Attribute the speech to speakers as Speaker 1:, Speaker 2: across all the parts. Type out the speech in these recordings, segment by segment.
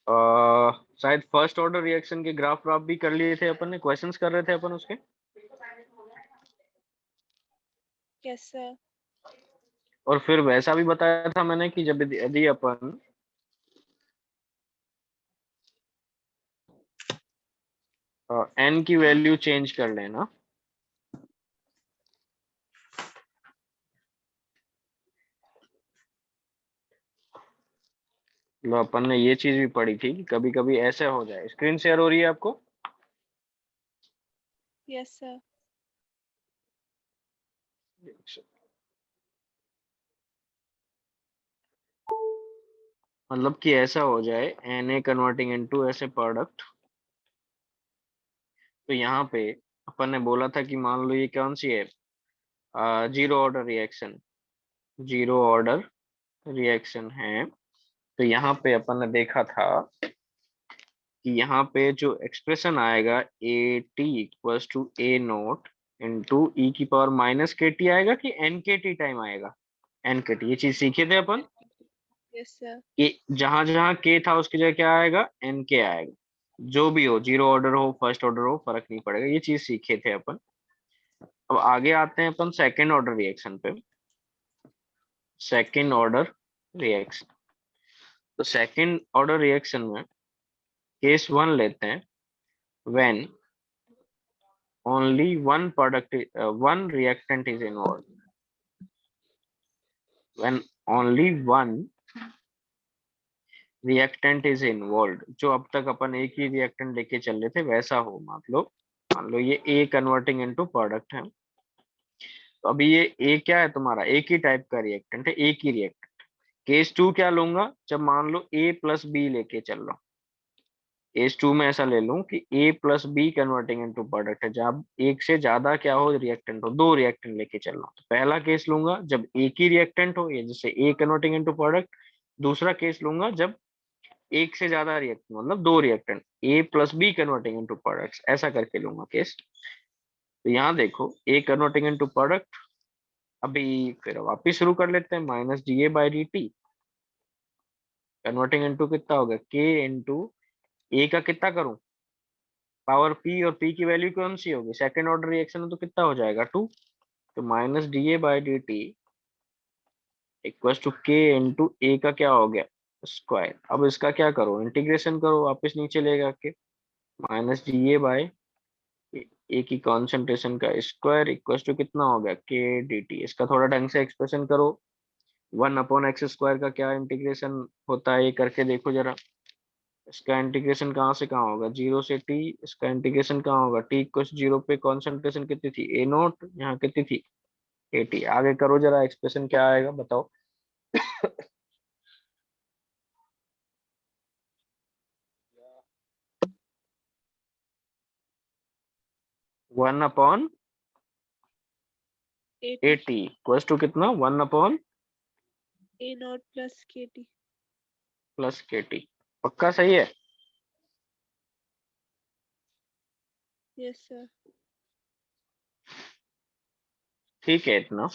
Speaker 1: शायद first order reaction के graph व्राफ भी कर लिए थे अपन ने, क्वेश्चंस कर रहे थे अपन उसके।
Speaker 2: Yes sir.
Speaker 1: और फिर वैसा भी बताया था मैंने कि जब यदि अपन एन की वैल्यू चेंज कर लेना, तो अपन ने ये चीज भी पढ़ी थी कि कभी कभी ऐसे हो जाए। स्क्रीन शेयर हो रही है आपको?
Speaker 2: Yes sir.
Speaker 1: मतलब कि ऐसा हो जाए एन ए कन्वर्टिंग इनटू ऐसे प्रोडक्ट। तो यहाँ पे अपन ने बोला था कि मान लो ये कौन सी है, zero order reaction, zero order reaction है। तो यहाँ पे अपन ने देखा था कि यहाँ पे जो एक्सप्रेशन आएगा A T equals to A naught into e की पावर माइनस के टी आएगा कि एन के टी टाइम आएगा। एन के टी, ये चीज सीखे थे अपन
Speaker 2: यस सर।
Speaker 1: कि जहां जहां के था उसकी जगह क्या आएगा, एन के आएगा। जो भी हो, जीरो ऑर्डर हो फर्स्ट ऑर्डर हो, फर्क नहीं पड़ेगा, ये चीज सीखे थे अपन। अब आगे आते हैं अपन सेकेंड ऑर्डर रिएक्शन पे। सेकेंड ऑर्डर रिएक्शन, तो सेकेंड ऑर्डर रिएक्शन में केस वन लेते हैं। When only one product one reactant is involved, when only one reactant is involved, जो अब तक अपन एक ही रिएक्टेंट लेके चल रहे थे वैसा हो। मान लो ये ए कन्वर्टिंग इनटू प्रोडक्ट है। तो अभी ये ए क्या है तुम्हारा, एक ही टाइप का रिएक्टेंट है, एक ही रिएक्टेंट। केस टू क्या लूंगा, जब मान लो ए प्लस बी लेके चल रहा हूँ। केस टू में ऐसा ले लूं कि A plus B converting into product है, जब एक से ज्यादा क्या हो, रिएक्टेंट हो, दो रिएक्टेंट लेके चल रहा हूं। तो पहला केस लूंगा जब एक ही रिएक्टेंट हो, ये जैसे ए कन्वर्टिंग इनटू प्रोडक्ट। दूसरा केस लूंगा जब एक से ज्यादा रिएक्टेंट, मतलब दो reactant, A plus B converting into products, ऐसा करके लूंगा केस। तो यहाँ देखो ए कन्वर्टिंग इनटू प्रोडक्ट। अभी फिर वापिस शुरू कर लेते हैं, minus D A by D T converting into कितना होगा, के इंटू ए का कितना करूं, पावर पी, और पी की वैल्यू कौन सी होगी, सेकंड ऑर्डर रिएक्शन में, तो कितना हो जाएगा, टू। तो minus D A by D T equal to K into A का क्या हो गया, स्क्वायर। अब इसका क्या करो, इंटीग्रेशन करो, वापस नीचे लेगा के माइनस डी ए बाई ए की कॉन्सेंट्रेशन का स्क्वायर इक्वल टू कितना हो गया, के डी टी। इसका थोड़ा ढंग से एक्सप्रेशन करो। वन अपॉन एक्स स्क्वायर का क्या इंटीग्रेशन होता है, ये करके देखो जरा। इसका इंटीग्रेशन कहाँ से कहाँ होगा, जीरो से टी। इसका इंटीग्रेशन कहाँ होगा, टी इक्वल जीरो पे कॉन्सेंट्रेशन कितनी थी, ए नोट, यहाँ कितनी थी, ए टी। आगे करो जरा, एक्सप्रेशन क्या आएगा बताओ। One upon A
Speaker 2: 80
Speaker 1: T equal to कितना, one upon
Speaker 2: A naught plus K T.
Speaker 1: Plus K T. पक्का सही है?
Speaker 2: Yes sir.
Speaker 1: ठीक है इतना।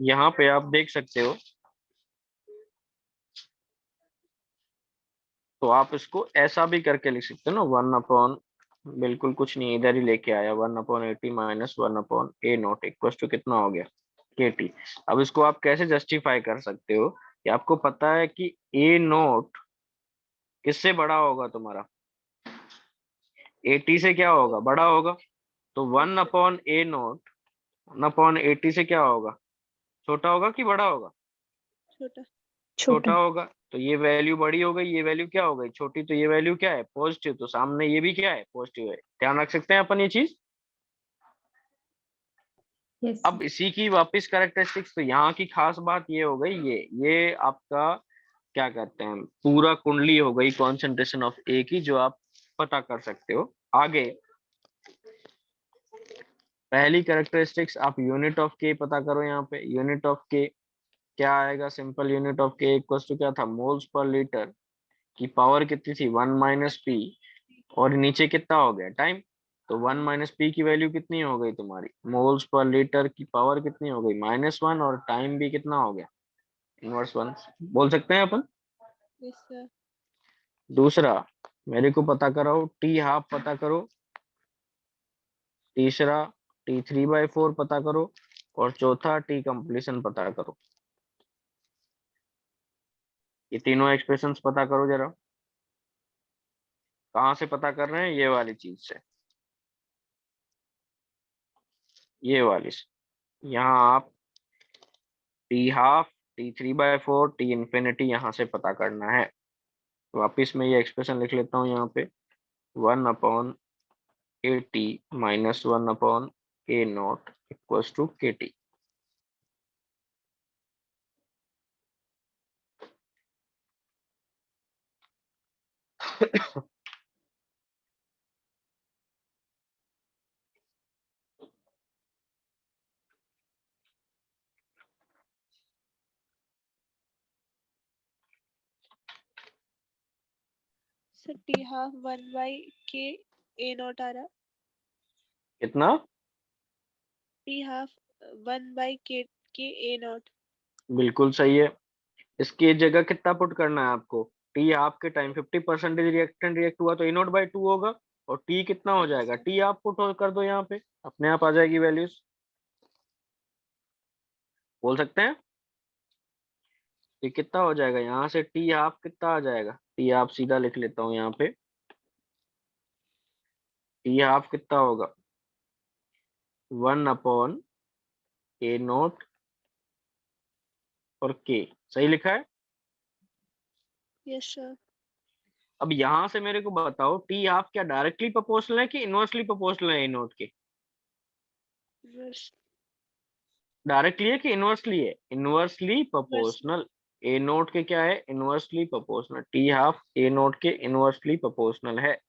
Speaker 1: यहाँ पे आप देख सकते हो, तो आप इसको ऐसा भी करके लिख सकते हो ना, वन अपॉन, बिल्कुल कुछ नहीं, इधर ही लेके आया, one upon A T minus one upon A naught equal to कितना हो गया, के टी। अब इसको आप कैसे जस्टिफाई कर सकते हो कि आपको पता है कि ए नोट किससे बड़ा होगा तुम्हारा, ए टी से क्या होगा, बड़ा होगा। तो
Speaker 2: yes
Speaker 1: one
Speaker 2: sir.
Speaker 1: Upon A note, one upon A T से क्या होगा, छोटा होगा कि बड़ा होगा,
Speaker 2: छोटा।
Speaker 1: छोटा होगा। तो ये वैल्यू बड़ी हो गई, ये वैल्यू क्या हो गई, छोटी। तो ये वैल्यू क्या है, पॉजिटिव। तो सामने ये भी क्या है, पॉजिटिव है। ध्यान रख सकते हैं अपन ये चीज।
Speaker 3: Yes.
Speaker 1: अब इसी की वापस कैरेक्टरिस्टिक्स, तो यहाँ की खास बात ये हो गई, ये आपका क्या कहते हैं, पूरा कुंडली हो गई कॉन्सेंट्रेशन ऑफ ए की, जो आप पता कर सकते हो। आगे पहली कैरेक्टरिस्टिक्स, आप यूनिट ऑफ के पता करो। यहाँ पे यूनिट ऑफ के क्या आएगा, सिंपल यूनिट ऑफ के इक्वल टू क्या था, मोल्स पर लीटर की पावर कितनी थी, वन माइनस पी, और नीचे कितना हो गया, टाइम। तो वन माइनस पी की वैल्यू कितनी हो गई तुम्हारी, मोल्स पर लीटर की पावर कितनी हो गई, माइनस वन, और टाइम भी कितना हो गया, इनवर्स वन बोल सकते हैं अपन।
Speaker 2: Yes, sir.
Speaker 1: दूसरा मेरे को पता कराओ टी हाफ पता करो। तीसरा T3/4 पता करो। और चौथा टी कंप्लीशन पता करो। ये तीनों एक्सप्रेशंस पता करो जरा। कहाँ से पता कर रहे हैं? ये वाली चीज से, ये वाली से। यहाँ आप T half, T3/4, T infinity यहाँ से पता करना है। वापिस मैं ये एक्सप्रेशन लिख लेता हूँ यहाँ पे, 1/AT माइनस 1/A0 equals to KT।
Speaker 2: Sir, T half 1 by K A naught आ रहा।
Speaker 1: कितना?
Speaker 2: T half 1 by K A naught।
Speaker 1: बिल्कुल सही है। इसकी जगह कितना पुट करना है आपको? टी हाफ के टाइम 50% रिएक्टेंट रिएक्ट हुआ तो A0/2 होगा। और टी कितना हो जाएगा? टी आप पुट कर दो यहाँ पे, अपने आप आ जाएगी वैल्यूज। बोल सकते हैं ये कितना हो जाएगा? यहाँ से टी हाफ कितना आ जाएगा? टी हाफ सीधा लिख लेता हूँ यहाँ पे। टी हाफ कितना होगा? 1/A0 और K। सही लिखा है?
Speaker 2: Yes, sir.
Speaker 1: अब यहाँ से मेरे को बताओ टी हाफ क्या डायरेक्टली प्रोपोर्शनल है कि इनवर्सली प्रोपोर्शनल है A0 के?
Speaker 2: Verse.
Speaker 1: डायरेक्टली है कि इनवर्सली है? Inversely
Speaker 2: Verse.
Speaker 1: प्रोपोर्शनल। A0 के क्या है? Inversely proportional. T half A0 के इनवर्सली प्रोपोर्शनल है।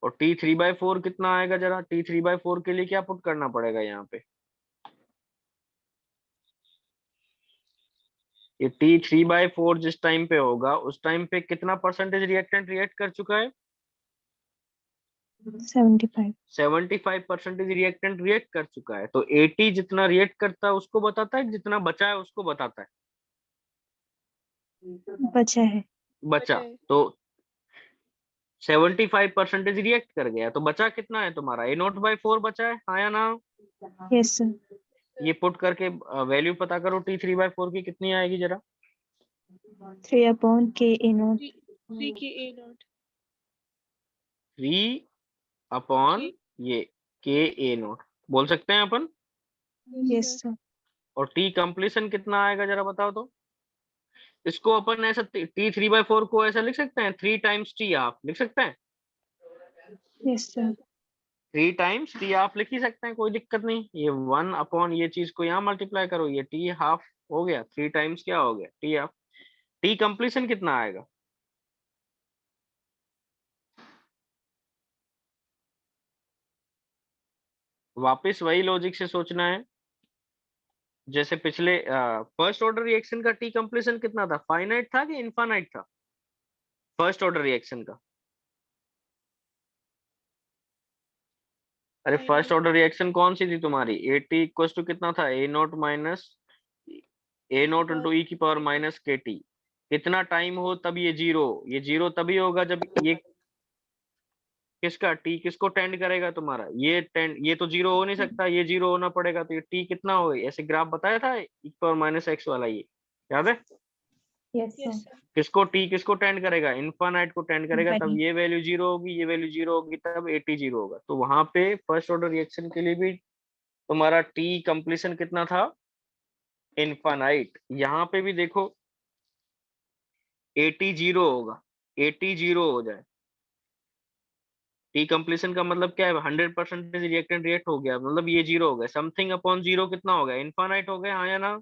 Speaker 1: और T3/4 कितना आएगा जरा? T3/4 के लिए क्या पुट करना पड़ेगा यहाँ पे? ये T3/4 जिस टाइम पे होगा उस टाइम पे कितना परसेंटेज रिएक्टेंट रिएक्ट कर चुका है?
Speaker 3: 75।
Speaker 1: 75% रिएक्टेंट रिएक्ट कर चुका है। तो 80 जितना रिएक्ट करता है उसको बताता है, जितना बचा है उसको बताता है?
Speaker 3: बचा है।
Speaker 1: बचा।
Speaker 2: है।
Speaker 1: तो 75% रिएक्ट कर गया तो बचा कितना है तुम्हारा? A0/4 बचा है, हाँ या ना?
Speaker 3: Yes sir.
Speaker 1: ये पुट करके वैल्यू पता करो T3/4 की कितनी आएगी जरा।
Speaker 3: 3/K/A0।
Speaker 2: 3 K A naught।
Speaker 1: 3/, ये KA0 बोल सकते हैं अपन।
Speaker 3: Yes
Speaker 2: sir.
Speaker 3: सर।
Speaker 1: और टी कंप्लीशन कितना आएगा जरा बताओ तो। इसको अपन ऐसा T3/4 को ऐसा लिख सकते हैं, 3 टाइम्स टी हाफ लिख सकते हैं।
Speaker 3: Yes sir.
Speaker 1: 3 times T half लिख ही सकते हैं, कोई दिक्कत नहीं। ये 1/, ये चीज को यहाँ मल्टीप्लाई करो, ये टी हाफ हो गया। 3 टाइम्स क्या हो गया? T half. टी कंप्लीशन कितना आएगा? वापस वही लॉजिक से सोचना है जैसे पिछले फर्स्ट ऑर्डर रिएक्शन का टी कंप्लीशन कितना था? फाइनाइट था कि इनफाइनाइट था फर्स्ट ऑर्डर रिएक्शन का? अरे फर्स्ट
Speaker 2: Finite.
Speaker 1: ऑर्डर रिएक्शन कौन सी थी तुम्हारी? AT इक्वल्स टू कितना था? A0 minus A0 into e की पावर माइनस KT। कितना टाइम हो तब ये जीरो? ये जीरो तभी होगा जब ये किसका टी किसको टेंड करेगा तुम्हारा? ये टेंड, ये तो जीरो हो नहीं सकता, ये जीरो होना पड़ेगा। तो ये टी कितना हो? ऐसे ग्राफ बताया था ई की पावर माइनस x वाला, ये याद है?
Speaker 3: Yes
Speaker 2: Yes,
Speaker 3: sir.
Speaker 2: sir.
Speaker 1: किसको टी किसको टेंड करेगा? इनफाइनाइट को टेंड करेगा। तब
Speaker 3: Infinite।
Speaker 1: ये वैल्यू जीरो होगी, ये वैल्यू जीरो होगी, तब AT जीरो होगा। तो वहां पे फर्स्ट ऑर्डर रिएक्शन के लिए भी तुम्हारा टी कंप्लीशन कितना था? इनफाइनाइट। यहाँ पे भी देखो AT जीरो होगा, AT जीरो हो जाए। टी कंप्लीशन का मतलब क्या है? 100% रिएक्टेंट रिएक्ट हो गया, मतलब ये जीरो हो गया। समथिंग अपॉन जीरो कितना हो गया? इनफाइनाइट हो गया, हाँ या ना?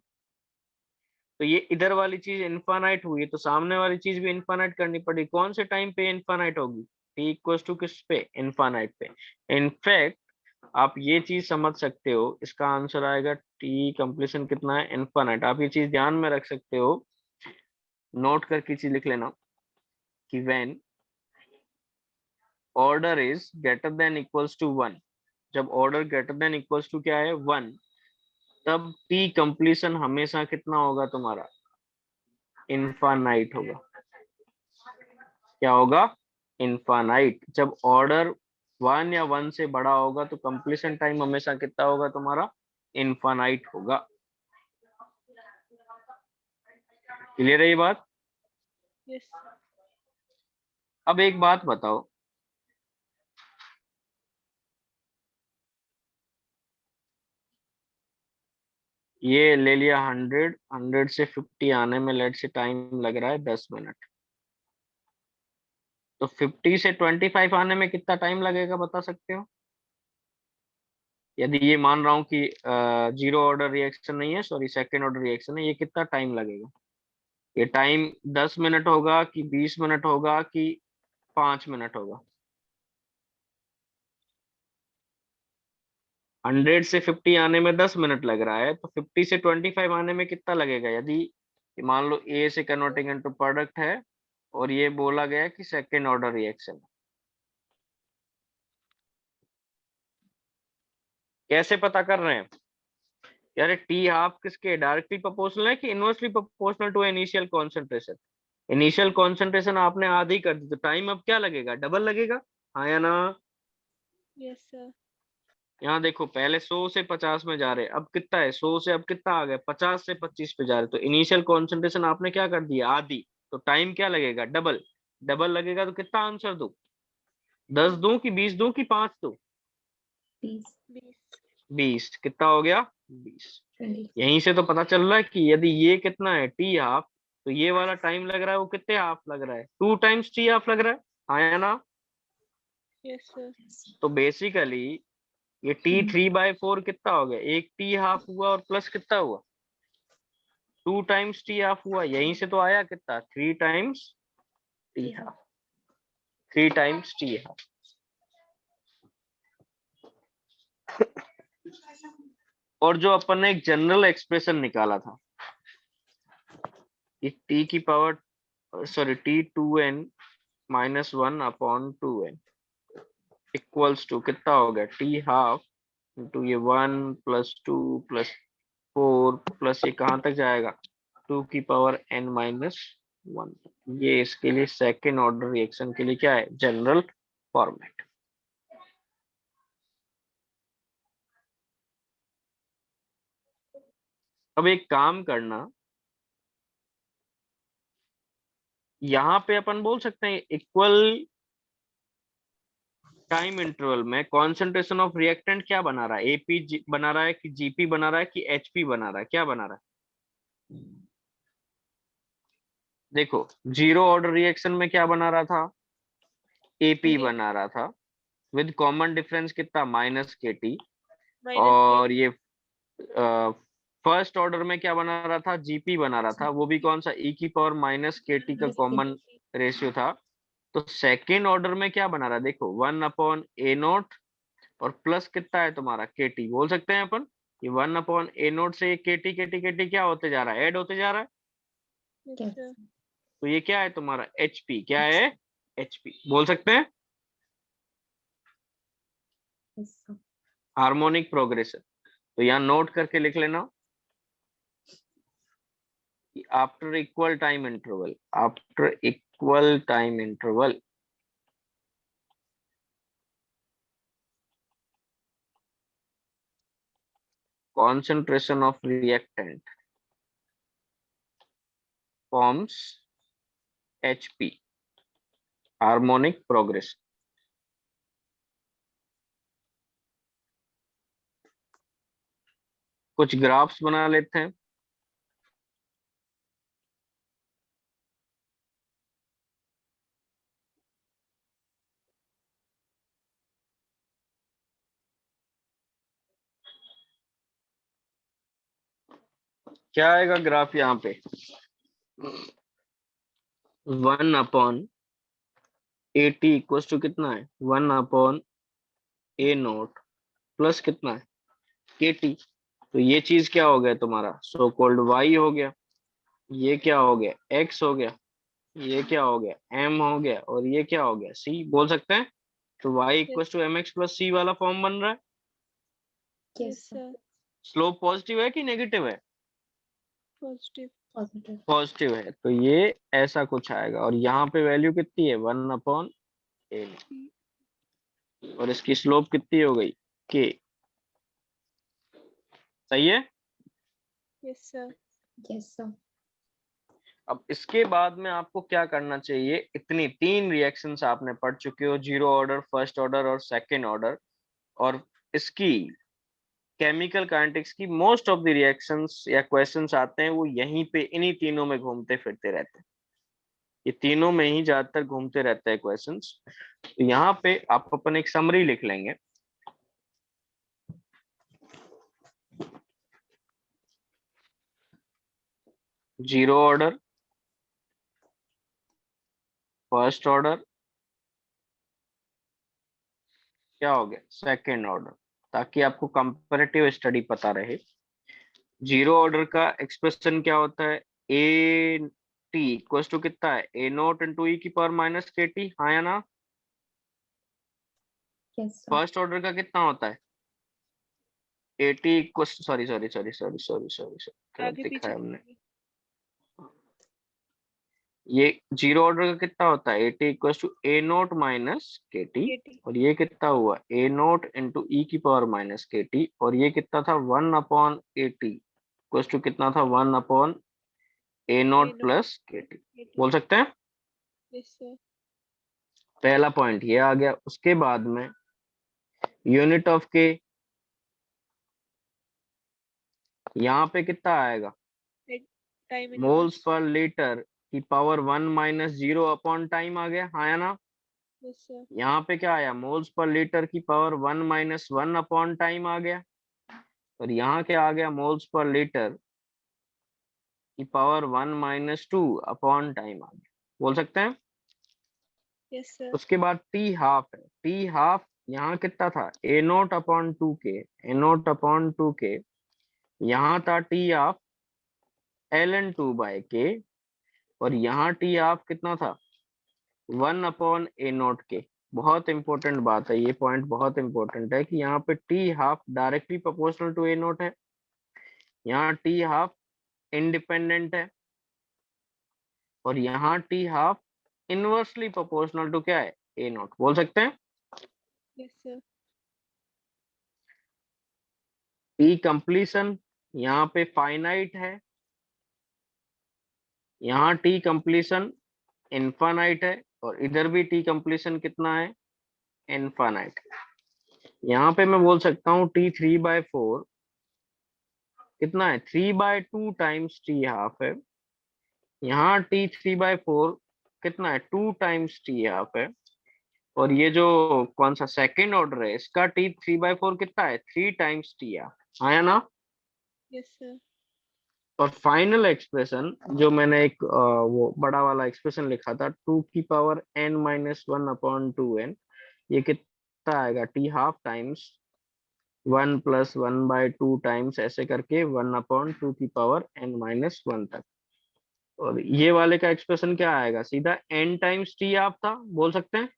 Speaker 1: तो ये इधर वाली चीज इनफाइनाइट हुई तो सामने वाली चीज भी इनफाइनाइट करनी पड़ी। कौन से टाइम पे इनफाइनाइट होगी? टी इक्वल्स टू किस पे? इनफाइनाइट पे। इनफैक्ट आप ये चीज समझ सकते हो, इसका आंसर आएगा टी कंप्लीशन कितना है? इनफाइनाइट। आप ये चीज ध्यान में रख सकते हो, नोट करके चीज लिख लेना कि when order is greater than equals to 1, जब order greater than equals to क्या है? 1, तब टी कंप्लीशन हमेशा कितना होगा तुम्हारा? इनफाइनाइट होगा। क्या होगा? इनफाइनाइट। जब ऑर्डर 1 या 1 से बड़ा होगा तो कंप्लीशन टाइम हमेशा कितना होगा तुम्हारा? इनफाइनाइट होगा। क्लियर है ये बात?
Speaker 2: Yes.
Speaker 1: अब एक बात बताओ, ये ले लिया 100, 100 से 50 आने में लेट से टाइम लग रहा है 10 मिनट, तो 50 से 25 आने में कितना टाइम लगेगा बता सकते हो? यदि ये मान रहा हूँ कि जीरो ऑर्डर रिएक्शन नहीं है, सॉरी सेकेंड ऑर्डर रिएक्शन है, ये कितना टाइम लगेगा? ये टाइम 10 मिनट होगा कि 20 मिनट होगा कि 5 मिनट होगा? 100 से 50 आने में 10 मिनट लग रहा है, तो 50 से 25 आने में कितना लगेगा? यदि मान लो ए से कन्वर्टिंग इनटू प्रोडक्ट है और ये बोला गया कि सेकेंड ऑर्डर रिएक्शन, कैसे पता कर रहे हैं? यार टी हाफ किसके डायरेक्टली प्रोपोर्शनल है कि inversely proportional to initial concentration? Initial concentration आपने आधी कर दी तो टाइम अब क्या लगेगा? डबल लगेगा, हाँ या ना?
Speaker 2: Yes, sir.
Speaker 1: यहाँ देखो पहले 100 से 50 में जा रहे, अब कितना है? 100 से अब कितना आ गया? 50 से 25 पे जा रहे, तो इनिशियल कॉन्सेंट्रेशन आपने क्या कर दिया? आधी। तो टाइम क्या लगेगा? डबल। डबल लगेगा तो कितना आंसर दूं? 10 दूं कि 20 दूं कि 5 दूं?
Speaker 3: Please.
Speaker 1: 20। कितना हो गया? 20।
Speaker 3: 20.
Speaker 1: यहीं से तो पता चल रहा है कि यदि ये कितना है टी हाफ, तो ये वाला टाइम लग रहा है वो कितने हाफ लग रहा है? 2 टाइम्स टी हाफ लग रहा है, हाँ या ना?
Speaker 2: Yes, sir.
Speaker 1: तो बेसिकली ये टी 3/4 कितना हो गया? एक टी हाफ हुआ और प्लस कितना हुआ? 2 टाइम्स टी हाफ हुआ। यहीं से तो आया कितना? 3 times T half. 3 times T half. और जो अपन ने एक जनरल एक्सप्रेशन निकाला था कि टी की power sorry T2n -1 upon 2n equals to कितना हो गया? टी हाफ इंटू ये 1 + 2 + 4 प्लस ये कहाँ तक जाएगा? 2 की पावर n -1। ये इसके लिए सेकेंड ऑर्डर रिएक्शन के लिए क्या है? General format. अब एक काम करना, यहाँ पे अपन बोल सकते हैं इक्वल टाइम इंटरवल में कॉन्सेंट्रेशन ऑफ रिएक्टेंट क्या बना रहा है? एपी बना रहा है कि जीपी बना रहा है कि एचपी बना रहा है? क्या बना रहा है? देखो जीरो ऑर्डर रिएक्शन में क्या बना रहा था? एपी बना रहा था विद कॉमन डिफरेंस कितना? -kT।
Speaker 2: Minus
Speaker 1: और
Speaker 2: KT.
Speaker 1: ये फर्स्ट ऑर्डर में क्या बना रहा था? जीपी बना रहा था, वो भी कौन सा? e की पावर -kT का कॉमन रेशियो था। तो सेकेंड ऑर्डर में क्या बना रहा है? देखो 1/a0 और प्लस कितना है तुम्हारा? kT। बोल सकते हैं अपन ये 1/a0 से kT kT kT क्या होते जा रहा है? ऐड होते जा रहा है।
Speaker 2: Yes, sir.
Speaker 1: तो ये क्या है तुम्हारा? HP। क्या है? HP। बोल सकते हैं
Speaker 3: Yes, sir.
Speaker 1: Harmonic progression. तो यहाँ नोट करके लिख लेना after equal time interval, after equal time interval concentration of reactant forms HP, harmonic progression. कुछ ग्राफ्स बना लेते हैं। क्या आएगा ग्राफ यहाँ पे? 1/AT इक्वल टू कितना है? 1/A0 प्लस कितना है? KT। तो ये चीज क्या हो गया तुम्हारा? सो कॉल्ड Y हो गया। ये क्या हो गया? X हो गया। ये क्या हो गया? M हो गया। और ये क्या हो गया? C। बोल सकते हैं तो Y
Speaker 2: Yes,
Speaker 1: equal to MX + C वाला फॉर्म बन रहा है।
Speaker 2: yes,
Speaker 3: Yes, sir.
Speaker 2: sir.
Speaker 1: Slope positive है कि नेगेटिव है?
Speaker 2: Positive.
Speaker 3: पॉजिटिव।
Speaker 1: पॉजिटिव है, तो ये ऐसा कुछ आएगा। और यहाँ पे वैल्यू कितनी है, 1/n, और इसकी स्लोप कितनी हो गई, k। सही है।
Speaker 2: Yes sir.
Speaker 3: Yes sir.
Speaker 1: अब इसके बाद में आपको क्या करना चाहिए, इतनी 3 रिएक्शंस आपने पढ़ चुके हो, जीरो ऑर्डर, फर्स्ट ऑर्डर और सेकेंड ऑर्डर, और इसकी केमिकल काइनेटिक्स की मोस्ट ऑफ द रिएक्शंस या क्वेश्चंस आते हैं वो यहीं पे इन्हीं तीनों में घूमते फिरते रहते हैं, ये तीनों में ही ज्यादातर घूमते रहते हैं क्वेश्चंस। तो यहाँ पे आप अपन एक समरी लिख लेंगे। जीरो ऑर्डर, फर्स्ट ऑर्डर, क्या हो गया, सेकेंड ऑर्डर, ताकि आपको कंपैरेटिव स्टडी पता रहे। जीरो ऑर्डर का एक्सप्रेशन क्या होता है, ए टी इक्वल टू कितना है, ए नोट इंटू ई की पावर माइनस के टी, हाँ या ना।
Speaker 3: Yes sir.
Speaker 1: फर्स्ट ऑर्डर का कितना होता है, A T equal, sorry sorry sorry sorry sorry sorry, गलत
Speaker 2: आगे
Speaker 1: दिखा
Speaker 2: पीछे
Speaker 1: है हमने।
Speaker 2: करेंगे।
Speaker 1: ये जीरो ऑर्डर का कितना होता है, A T equal to A naught minus K T,
Speaker 2: KT.
Speaker 1: और ये कितना हुआ, ए नोट इंटू ई की पावर माइनस के टी, और ये कितना था, 1/80 इक्वल टू कितना था, 1/ए
Speaker 2: ए
Speaker 1: note
Speaker 2: not
Speaker 1: plus K T.
Speaker 2: केटी।
Speaker 1: बोल सकते हैं।
Speaker 2: Yes sir.
Speaker 1: पहला पॉइंट ये आ गया। उसके बाद में यूनिट ऑफ के, यहाँ पे कितना आएगा,
Speaker 2: टाइम
Speaker 1: मोल्स
Speaker 2: इनवर्स।
Speaker 1: पर लीटर की पावर 1 - 0 अपॉन टाइम आ गया, हाँ या ना।
Speaker 2: Yes sir.
Speaker 1: यहाँ पे क्या आया, मोल्स पर लीटर की पावर 1 - 1 अपॉन टाइम आ गया, और यहाँ क्या आ गया, मोल्स पर लीटर की पावर 1 - 2 अपॉन टाइम आ गया। बोल सकते हैं।
Speaker 2: Yes sir.
Speaker 1: उसके बाद टी हाफ है, टी हाफ यहाँ कितना था, ए नोट अपॉन 2 के, ए नोट अपॉन 2 के, यहाँ था टी हाफ ln2/k, और यहाँ टी हाफ कितना था, 1/a0 के। बहुत इंपॉर्टेंट बात है, ये पॉइंट बहुत इंपॉर्टेंट है कि यहाँ पे T half directly proportional to a0 है, यहाँ टी हाफ इंडिपेंडेंट है, और यहाँ T half inversely proportional to क्या है, a0। बोल सकते हैं।
Speaker 2: Yes sir.
Speaker 1: टी कंप्लीशन यहाँ पे फाइनाइट है, यहाँ टी कंप्लीशन इनफाइनाइट है, और इधर भी टी कंप्लीशन कितना है, इनफाइनाइट। यहाँ पे मैं बोल सकता हूँ T3/4 कितना है, 3/2 टाइम्स टी हाफ है, यहाँ T3/4 कितना है, 2 टाइम्स टी हाफ है, और ये जो कौन सा सेकेंड ऑर्डर है इसका T3/4 कितना है, 3 टाइम्स टी हाफ, आया ना।
Speaker 2: Yes sir.
Speaker 1: और फाइनल एक्सप्रेशन जो मैंने एक वो बड़ा वाला एक्सप्रेशन लिखा था, 2n - 1/2n, ये कितना आएगा, टी हाफ टाइम्स 1 + 1/2 टाइम्स ऐसे करके 1/2n - 1 तक। और ये वाले का एक्सप्रेशन क्या आएगा, सीधा n टाइम्स टी हाफ था, बोल सकते हैं,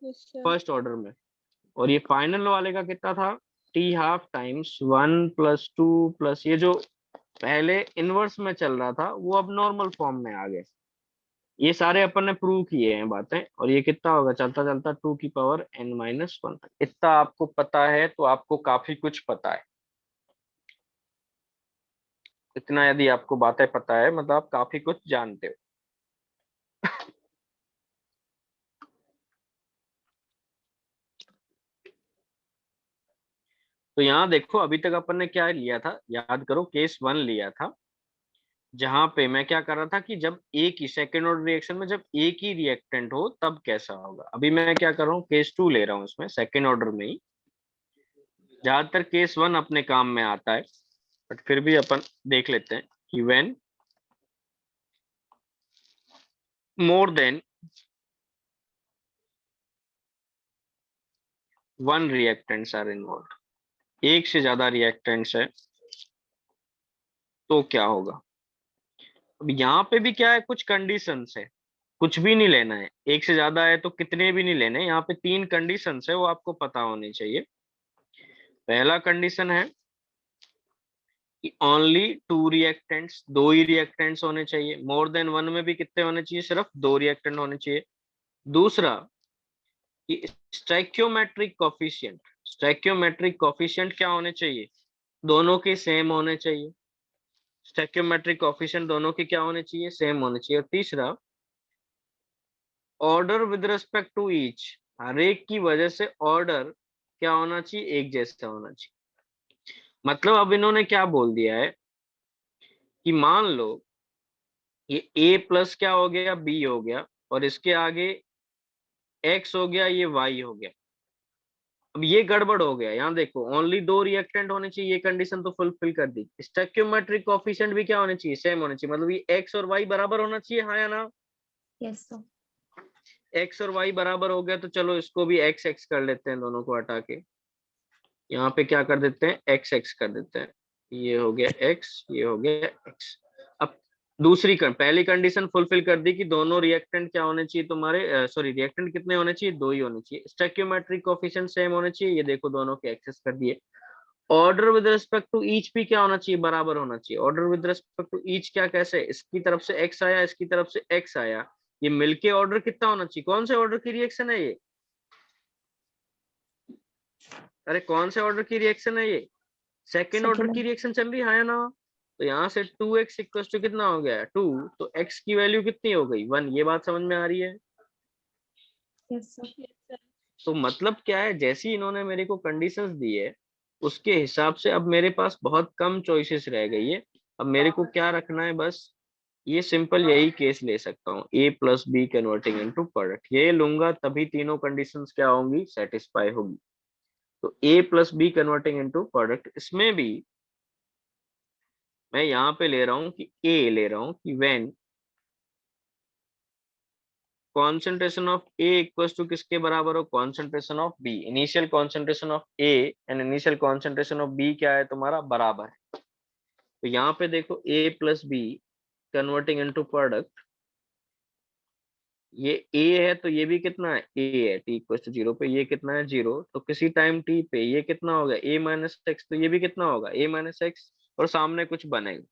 Speaker 2: यस सर।
Speaker 1: फर्स्ट ऑर्डर में। और ये फाइनल वाले का कितना था, टी हाफ टाइम्स 1 + 2 + ये जो पहले इनवर्स में चल रहा था वो अब नॉर्मल फॉर्म में आ गए। ये सारे अपन ने प्रूव किए हैं बातें, और ये कितना होगा, चलता चलता 2n - 1 तक। इतना आपको पता है तो आपको काफी कुछ पता है। इतना यदि आपको बातें पता है मतलब आप काफी कुछ जानते हो। तो यहाँ देखो अभी तक अपन ने क्या लिया था, याद करो, केस 1 लिया था, जहां पे मैं क्या कर रहा था कि जब एक ही सेकेंड ऑर्डर रिएक्शन में जब एक ही रिएक्टेंट हो तब कैसा होगा। अभी मैं क्या कर रहा हूँ, केस 2 ले रहा हूँ इसमें, सेकेंड ऑर्डर में ही। ज्यादातर केस 1 अपने काम में आता है, बट फिर भी अपन देख लेते हैं कि when more than one reactants are involve, एक से ज्यादा रिएक्टेंट्स है तो क्या होगा। अब यहाँ पे भी क्या है, कुछ कंडीशंस है, कुछ भी नहीं लेना है, एक से ज्यादा है तो कितने भी नहीं लेने, यहाँ पे 3 कंडीशंस है वो आपको पता होनी चाहिए। पहला कंडीशन है कि ओनली 2 रिएक्टेंट्स, 2 ही रिएक्टेंट्स होने चाहिए। मोर देन 1 में भी कितने होने चाहिए? सिर्फ 2 रिएक्टेंट होने चाहिए। दूसरा कि स्टोइकियोमेट्रिक कोफिशिएंट, स्टोइकियोमेट्रिक कोफिशिएंट क्या होने चाहिए? दोनों के सेम होने चाहिए। स्टोइकियोमेट्रिक कोफिशिएंट दोनों के क्या होने चाहिए? सेम होने चाहिए। और तीसरा, order with respect to each, हर एक की वजह से ऑर्डर क्या होना चाहिए? एक जैसा होना चाहिए। मतलब अब इन्होंने क्या बोल दिया है कि मान लो ये a प्लस क्या हो गया? b हो गया, और इसके आगे x हो गया, ये y हो गया। अब ये गड़बड़ हो गया। यहाँ देखो, ओनली 2 रिएक्टेंट होने चाहिए, ये कंडीशन तो फुलफिल कर दी। स्टोइकियोमेट्रिक कोएफिशिएंट भी क्या होने चाहिए? सेम होने चाहिए। मतलब ये x और y बराबर होना चाहिए, हाँ या ना?
Speaker 3: Yes, sir.
Speaker 1: x और y बराबर हो गया तो चलो इसको भी x x कर लेते हैं, दोनों को हटा के। यहाँ पे क्या कर देते हैं? x x कर देते हैं। ये हो गया x, ये हो गया x। अब पहली कंडीशन फुलफिल कर दी कि दोनों रिएक्टेंट क्या होने चाहिए तुम्हारे, सॉरी, रिएक्टेंट कितने होने चाहिए? 2 ही होने चाहिए। स्टोइकियोमेट्रिक कोएफिशिएंट सेम होने चाहिए, ये देखो दोनों के एक्सेस कर दिए। Order with respect to each भी क्या होना चाहिए? बराबर होना चाहिए। Order with respect to each क्या, कैसे? इसकी तरफ से x आया, इसकी तरफ से x आया, ये मिलके ऑर्डर कितना होना चाहिए? कौन से ऑर्डर की रिएक्शन है ये? अरे कौन से ऑर्डर की रिएक्शन है ये? सेकेंड ऑर्डर की रिएक्शन चल रही है ना? तो यहाँ से 2x इक्वल टू कितना हो गया? 2। तो x की वैल्यू कितनी हो गई? 1। ये बात समझ में आ रही है?
Speaker 3: Yes, sir.
Speaker 2: Yes, sir.
Speaker 1: तो मतलब क्या है, जैसी इन्होंने मेरे को कंडीशंस दी है उसके हिसाब से अब मेरे पास बहुत कम चॉइसेस रह गई है। अब मेरे को क्या रखना है? बस ये सिंपल यही केस ले सकता हूँ, a plus B converting into product. ये लूंगा तभी तीनों कंडीशंस क्या होंगी? सेटिस्फाई होगी। तो a plus B converting into product, इसमें भी मैं यहाँ पे ले रहा हूँ कि a ले रहा हूँ कि when concentration of A equals to किसके बराबर हो? concentration of B। Initial concentration of A and initial concentration of B क्या है तुम्हारा? बराबर है। तो यहाँ पे देखो A plus B converting into product, ये A है तो ये भी कितना है? A है। t इक्वल टू 0 पे ये कितना है? 0। तो किसी टाइम t पे ये कितना होगा? A minus x. तो ये भी कितना होगा? A माइनस एक्स, और सामने कुछ बनेगा।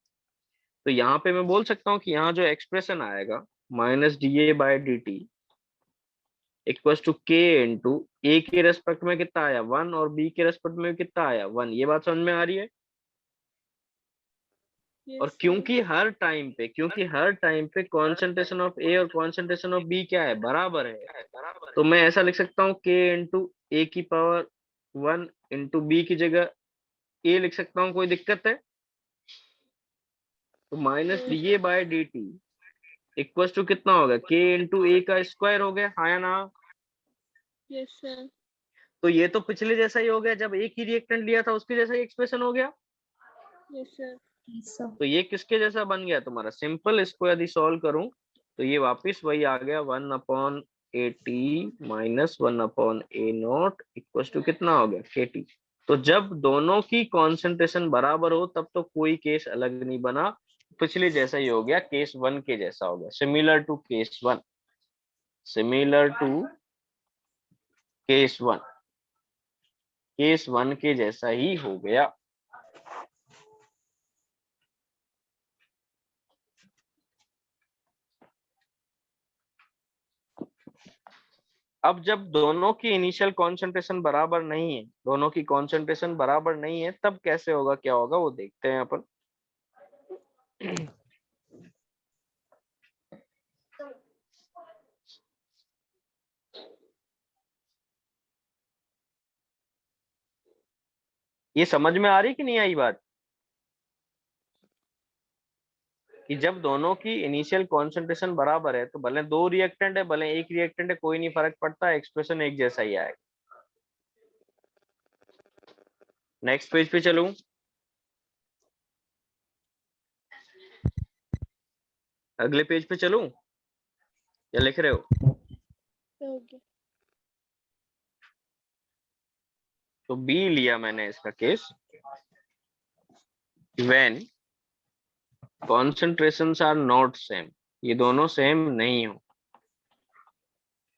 Speaker 1: तो यहाँ पे मैं बोल सकता हूँ कि यहाँ जो एक्सप्रेशन आएगा minus da/dt equals to K into ए के रेस्पेक्ट में कितना आया? 1, और बी के रेस्पेक्ट में कितना आया? 1। ये बात समझ में आ रही है?
Speaker 2: Yes,
Speaker 1: और
Speaker 2: sir.
Speaker 1: क्योंकि हर टाइम पे कॉन्सेंट्रेशन ऑफ ए और कॉन्सेंट्रेशन ऑफ बी क्या है? बराबर है। तो मैं ऐसा लिख सकता हूँ के इंटू ए की पावर 1 इंटू बी की जगह ए लिख सकता हूँ। कोई दिक्कत है? तो माइनस da/dt इक्वल्स टू कितना होगा? के इंटू ए का स्क्वायर हो गया, हाँ या ना?
Speaker 2: Yes, sir.
Speaker 1: तो ये तो पिछले जैसा ही हो गया, जब एक ही रिएक्टेंट लिया था उसके जैसा ही एक्सप्रेशन हो गया।
Speaker 2: Yes, sir.
Speaker 3: Yes, sir.
Speaker 1: तो ये किसके जैसा बन गया तुम्हारा? सिंपल, इसको यदि सॉल्व करूं तो ये वापस वही आ गया, 1/AT माइनस 1/A0 इक्वल टू कितना हो गया? KT। तो जब दोनों की कॉन्सेंट्रेशन बराबर हो तब तो कोई केस अलग नहीं बना, पिछले जैसा ही हो गया, केस 1 के जैसा हो गया। Similar to case 1, similar to case 1, case 1 के जैसा ही हो गया। अब जब दोनों की इनिशियल कंसंट्रेशन बराबर नहीं है, दोनों की कंसंट्रेशन बराबर नहीं है, तब कैसे होगा, क्या होगा वो देखते हैं अपन। ये समझ में आ रही कि नहीं आई बात? कि जब दोनों की इनिशियल कंसंट्रेशन बराबर है तो भले 2 रिएक्टेंट है, भले 1 रिएक्टेंट है, कोई नहीं फर्क पड़ता, एक्सप्रेशन एक जैसा ही आएगा। नेक्स्ट पेज पे चलूं? अगले पेज पे चलूं या लिख रहे हो?
Speaker 2: Okay.
Speaker 1: तो बी लिया मैंने इसका case, when concentrations are not same, ये दोनों सेम नहीं हो,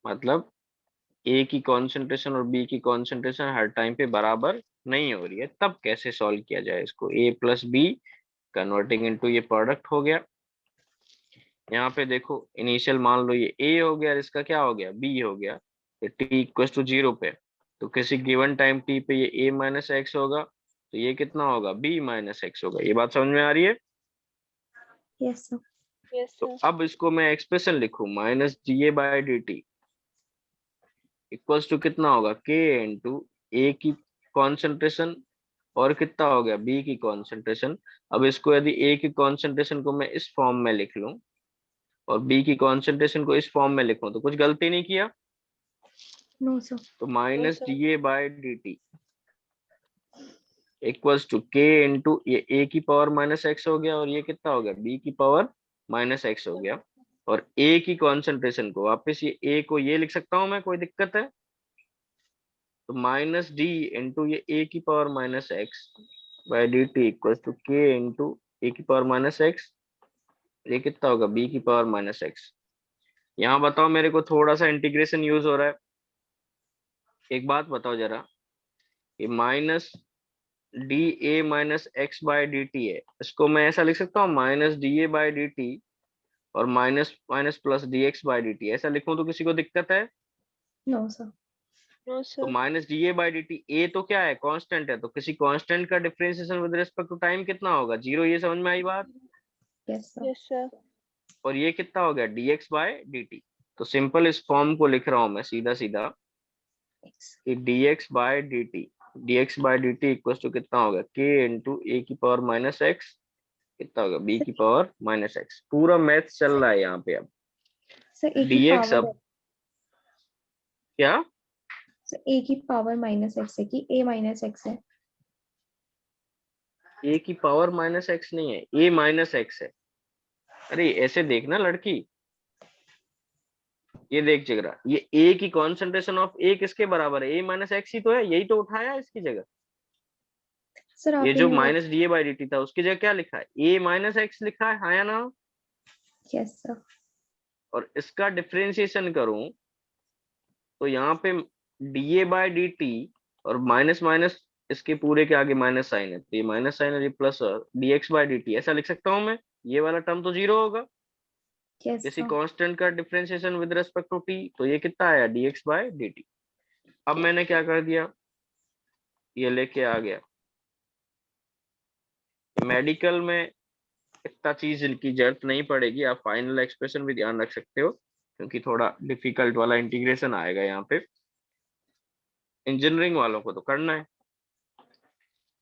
Speaker 1: मतलब ए की कॉन्सेंट्रेशन और बी की कॉन्सेंट्रेशन हर टाइम पे बराबर नहीं हो रही है, तब कैसे सॉल्व किया जाए इसको। a plus B converting into ये प्रोडक्ट हो गया। यहाँ पे देखो इनिशियल मान लो ये a हो गया और इसका क्या हो गया, b हो गया। तो t इक्वल टू 0 पे, तो किसी गिवन टाइम t पे ये a माइनस एक्स होगा, तो ये कितना होगा, b माइनस एक्स होगा। ये बात समझ में आ रही है।
Speaker 3: Yes, sir.
Speaker 2: Yes,
Speaker 1: तो
Speaker 2: sir.
Speaker 1: अब इसको मैं एक्सप्रेशन लिखूं, minus D A by D T equals to कितना होगा, के इंटू ए की कॉन्सेंट्रेशन और कितना हो गया, बी की कॉन्सेंट्रेशन। अब इसको यदि ए की कॉन्सेंट्रेशन को मैं इस फॉर्म में लिख लूं और बी की कॉन्सेंट्रेशन को इस फॉर्म में लिखूं, तो कुछ गलती नहीं किया।
Speaker 3: No, sir.
Speaker 1: तो
Speaker 2: No,
Speaker 1: minus
Speaker 2: sir.
Speaker 1: D A by D T equals to K into ये ए की पावर माइनस एक्स हो गया और ये कितना हो गया, बी की पावर माइनस एक्स हो गया। और ए की कॉन्सेंट्रेशन को वापस ये ए को ये लिख सकता हूं मैं, कोई दिक्कत है। तो माइनस डी इंटू ये ए की power minus X by D T equal to K into A की पावर माइनस एक्स, ये कितना होगा, बी की पावर माइनस एक्स। यहाँ बताओ मेरे को थोड़ा सा इंटीग्रेशन यूज हो रहा है। एक बात बताओ जरा, ये minus D A minus X by D T है, इसको मैं ऐसा लिख सकता हूँ minus D A by D T और minus minus plus D X by D T, ऐसा लिखूं तो किसी को दिक्कत है।
Speaker 3: No, sir.
Speaker 2: No,
Speaker 1: तो
Speaker 2: sir.
Speaker 1: Minus D A by D T, A तो क्या है, कांस्टेंट है, तो किसी कांस्टेंट का differentiation with respect to time कितना होगा, जीरो। ये समझ में आई बात।
Speaker 3: Yes, sir.
Speaker 2: Yes, sir.
Speaker 1: और ये कितना हो गया, D X by D T. तो सिंपल इस फॉर्म को लिख रहा हूं मैं सीधा सीधा
Speaker 3: X.
Speaker 1: कि D X by D T, D X by D T equal to कितना होगा, के इंटू ए की पावर माइनस एक्स, कितना होगा, बी की पावर माइनस एक्स। पूरा मैथ चल रहा है यहाँ पे। अब
Speaker 3: Sir, A की
Speaker 1: dx
Speaker 3: power
Speaker 1: अब क्या,
Speaker 3: sir, A की power minus X है कि A minus X है?
Speaker 1: a की पावर माइनस एक्स नहीं है, a माइनस एक्स है। अरे ऐसे देखना लड़की, ये देख जगरा, ये a की कॉन्सेंट्रेशन ऑफ a किसके बराबर है, a माइनस एक्स ही तो है, यही तो उठाया है इसकी जगह।
Speaker 3: Sir,
Speaker 1: ये
Speaker 3: आपने
Speaker 1: जो
Speaker 3: वो
Speaker 1: minus D A by D T था उसकी जगह क्या लिखा है, a माइनस एक्स लिखा है, हाँ या ना।
Speaker 3: Yes, sir.
Speaker 1: और इसका डिफरेंशिएशन करूं तो यहाँ पे D A by D T और माइनस माइनस इसके पूरे के आगे माइनस साइन है, तो ये माइनस साइन और ये plus D X by D T, ऐसा लिख सकता हूँ मैं। ये वाला टर्म तो जीरो होगा।
Speaker 3: Yes,
Speaker 1: किसी
Speaker 3: sir.
Speaker 1: कांस्टेंट का differentiation with respect to T, तो ये कितना आया, D X by D T. अब मैंने क्या कर दिया, ये लेके आ गया। मेडिकल में इतना चीज इनकी जरूरत नहीं पड़ेगी, आप फाइनल एक्सप्रेशन भी ध्यान रख सकते हो क्योंकि थोड़ा डिफिकल्ट वाला इंटीग्रेशन आएगा यहाँ पे। इंजीनियरिंग वालों को तो करना है।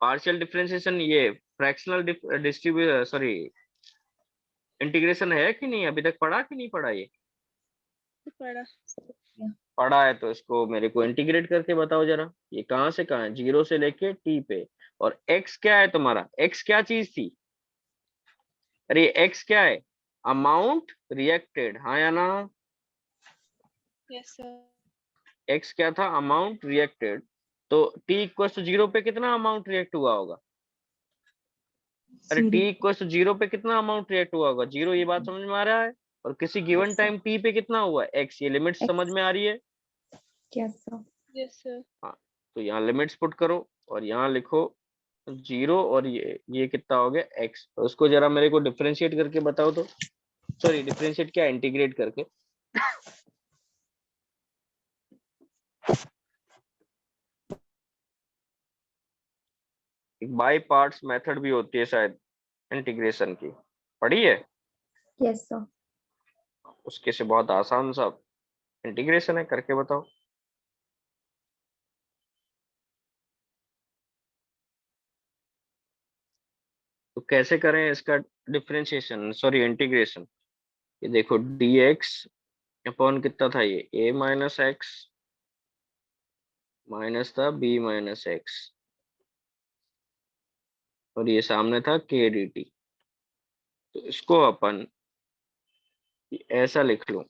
Speaker 1: पार्शियल डिफरेंशिएशन, ये फ्रैक्शनल डिस्ट्रीब्यूशन, सॉरी इंटीग्रेशन है कि नहीं, अभी तक पढ़ा कि नहीं पढ़ा। ये
Speaker 2: पढ़ा।
Speaker 1: पढ़ा है तो इसको मेरे को इंटीग्रेट करके बताओ जरा, ये कहाँ से कहाँ है, जीरो से लेके टी पे। और एक्स क्या है तुम्हारा, एक्स क्या चीज थी, अरे एक्स क्या है, अमाउंट रिएक्टेड, हाँ या ना।
Speaker 2: Yes, sir.
Speaker 1: एक्स क्या था, अमाउंट रिएक्टेड। तो टी इक्वल टू जीरो पे कितना अमाउंट रिएक्ट हुआ होगा, अरे T
Speaker 3: Zero.
Speaker 1: Equal to zero पे कितना अमाउंट रिएक्ट हुआ होगा, जीरो। ये बात समझ में आ रहा है। और किसी given
Speaker 3: Yes, sir.
Speaker 1: Time T पे कितना हुआ, एक्स। ये लिमिट
Speaker 3: X.
Speaker 1: समझ में आ रही है।
Speaker 3: Yes, sir.
Speaker 2: Yes, sir.
Speaker 1: हाँ, तो यहाँ लिमिट्स पुट करो और यहाँ लिखो जीरो और ये कितना हो गया, एक्स। तो उसको जरा मेरे को डिफरेंशिएट करके बताओ तो, सॉरी डिफरेंशिएट क्या, इंटीग्रेट करके। एक बाय पार्ट्स मेथड भी होती है शायद इंटीग्रेशन की, पढ़ी है।
Speaker 3: Yes, sir.
Speaker 1: उसके से बहुत आसान सा इंटीग्रेशन है, करके बताओ। तो कैसे करें इसका डिफरेंशिएशन, सॉरी इंटीग्रेशन। ये देखो डी एक्स अपॉन कितना था, ये ए माइनस एक्स माइनस था बी माइनस एक्स और ये सामने था के डी टी। तो इसको अपन ऐसा लिख लो,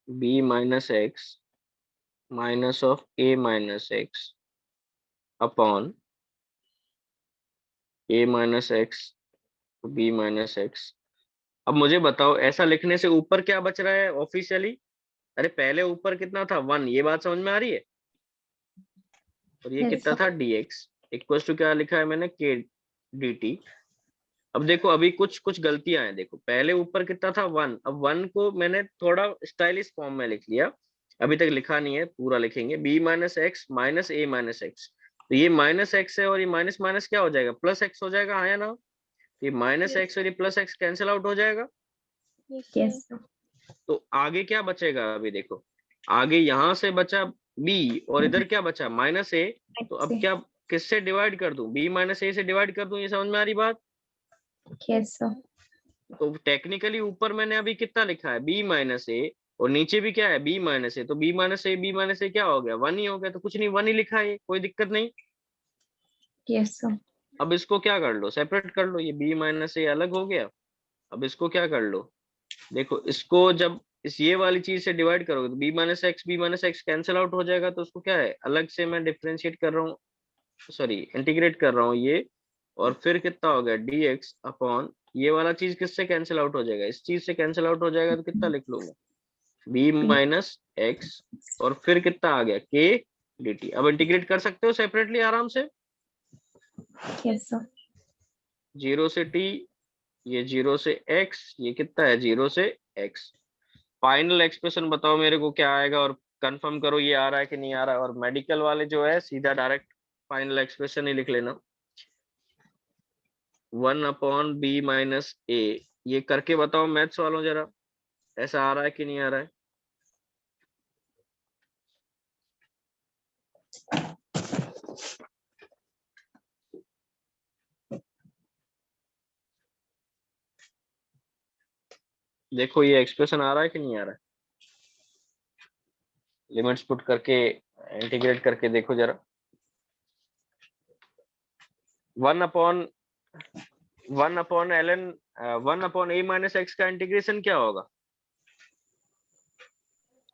Speaker 1: B minus X minus of A minus X upon A minus X B minus X. अब मुझे बताओ ऐसा लिखने से ऊपर क्या बच रहा है ऑफिशियली, अरे पहले ऊपर कितना था 1, ये बात समझ में आ रही है। और ये
Speaker 3: Yes,
Speaker 1: कितना
Speaker 3: sir.
Speaker 1: था dx इक्वल टू क्या लिखा है मैंने k dt। अब देखो अभी कुछ कुछ गलतियां हैं, देखो पहले ऊपर कितना था 1, अब 1 को मैंने थोड़ा स्टाइलिश फॉर्म में लिख लिया, अभी तक लिखा नहीं है, पूरा लिखेंगे b माइनस एक्स माइनस ए माइनस एक्स। तो ये माइनस एक्स है और ये माइनस माइनस क्या हो जाएगा, प्लस एक्स हो जाएगा, हाँ या ना। ये माइनस
Speaker 2: Yes.
Speaker 1: एक्स और ये प्लस एक्स कैंसिल आउट हो जाएगा।
Speaker 2: Yes, sir.
Speaker 3: Yes, sir.
Speaker 1: तो आगे क्या बचेगा, अभी देखो आगे यहाँ से बचा b और इधर क्या बचा माइनस ए। तो अब
Speaker 3: Yes,
Speaker 1: क्या किससे डिवाइड कर दूं, b माइनस ए से डिवाइड कर दूं, ये समझ में आ रही बात।
Speaker 3: yes, sir.
Speaker 1: तो टेक्निकली ऊपर मैंने अभी कितना लिखा है b माइनस ए और नीचे भी क्या है b माइनस ए, तो b माइनस ए क्या हो गया 1 ही हो गया, तो कुछ नहीं 1 ही लिखा है, कोई दिक्कत नहीं।
Speaker 3: Yes, sir.
Speaker 1: अब इसको क्या कर लो, सेपरेट कर लो, ये b माइनस ए अलग हो गया। अब इसको क्या कर लो, देखो इसको जब इस ये वाली चीज से डिवाइड करोगे तो b minus x cancel out हो जाएगा, तो उसको क्या है अलग से मैं डिफरेंशिएट कर रहा हूँ, सॉरी इंटीग्रेट कर रहा हूँ ये। और फिर कितना हो गया dx अपॉन ये वाला चीज किससे कैंसिल आउट हो जाएगा, इस चीज से कैंसिल आउट हो जाएगा, तो कितना लिख लूंगा b माइनस एक्स और फिर कितना आ गया k dt। अब इंटीग्रेट कर सकते हो सेपरेटली आराम से,
Speaker 3: Yes, sir.
Speaker 1: 0 से t, ये 0 से x, ये कितना है 0 से x। फाइनल एक्सप्रेशन बताओ मेरे को क्या आएगा और कंफर्म करो ये आ रहा है कि नहीं आ रहा है। और मेडिकल वाले जो है सीधा डायरेक्ट फाइनल एक्सप्रेशन ही लिख लेना, 1 अपॉन बी माइनस ए। ये करके बताओ मैथ्स वालों जरा, ऐसा आ रहा है कि नहीं आ रहा है। देखो ये एक्सप्रेशन आ रहा है कि नहीं आ रहा है, लिमिट्स पुट करके इंटीग्रेट करके देखो जरा। 1 upon ln 1 upon A minus x का इंटीग्रेशन क्या होगा,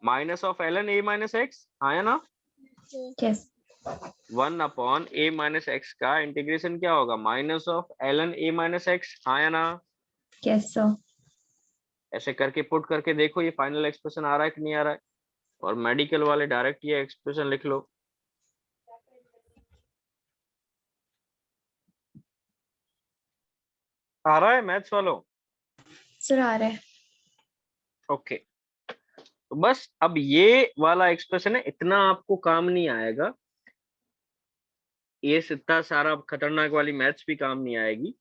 Speaker 1: minus of ln A minus x, हाँ या ना।
Speaker 3: Yes.
Speaker 1: 1 upon A minus x का इंटीग्रेशन क्या होगा, minus of ln A minus x, हाँ या ना।
Speaker 3: Yes, sir.
Speaker 1: ऐसे करके पुट करके देखो ये फाइनल एक्सप्रेशन आ रहा है कि नहीं आ रहा है। और मेडिकल वाले डायरेक्ट ये एक्सप्रेशन लिख लो। आ रहा है मैथ्स वालों,
Speaker 3: Sir, आ रहा है.
Speaker 1: ओके। तो बस अब ये वाला एक्सप्रेशन है, इतना आपको काम नहीं आएगा, ये इतना सारा खतरनाक वाली मैथ्स भी काम नहीं आएगी।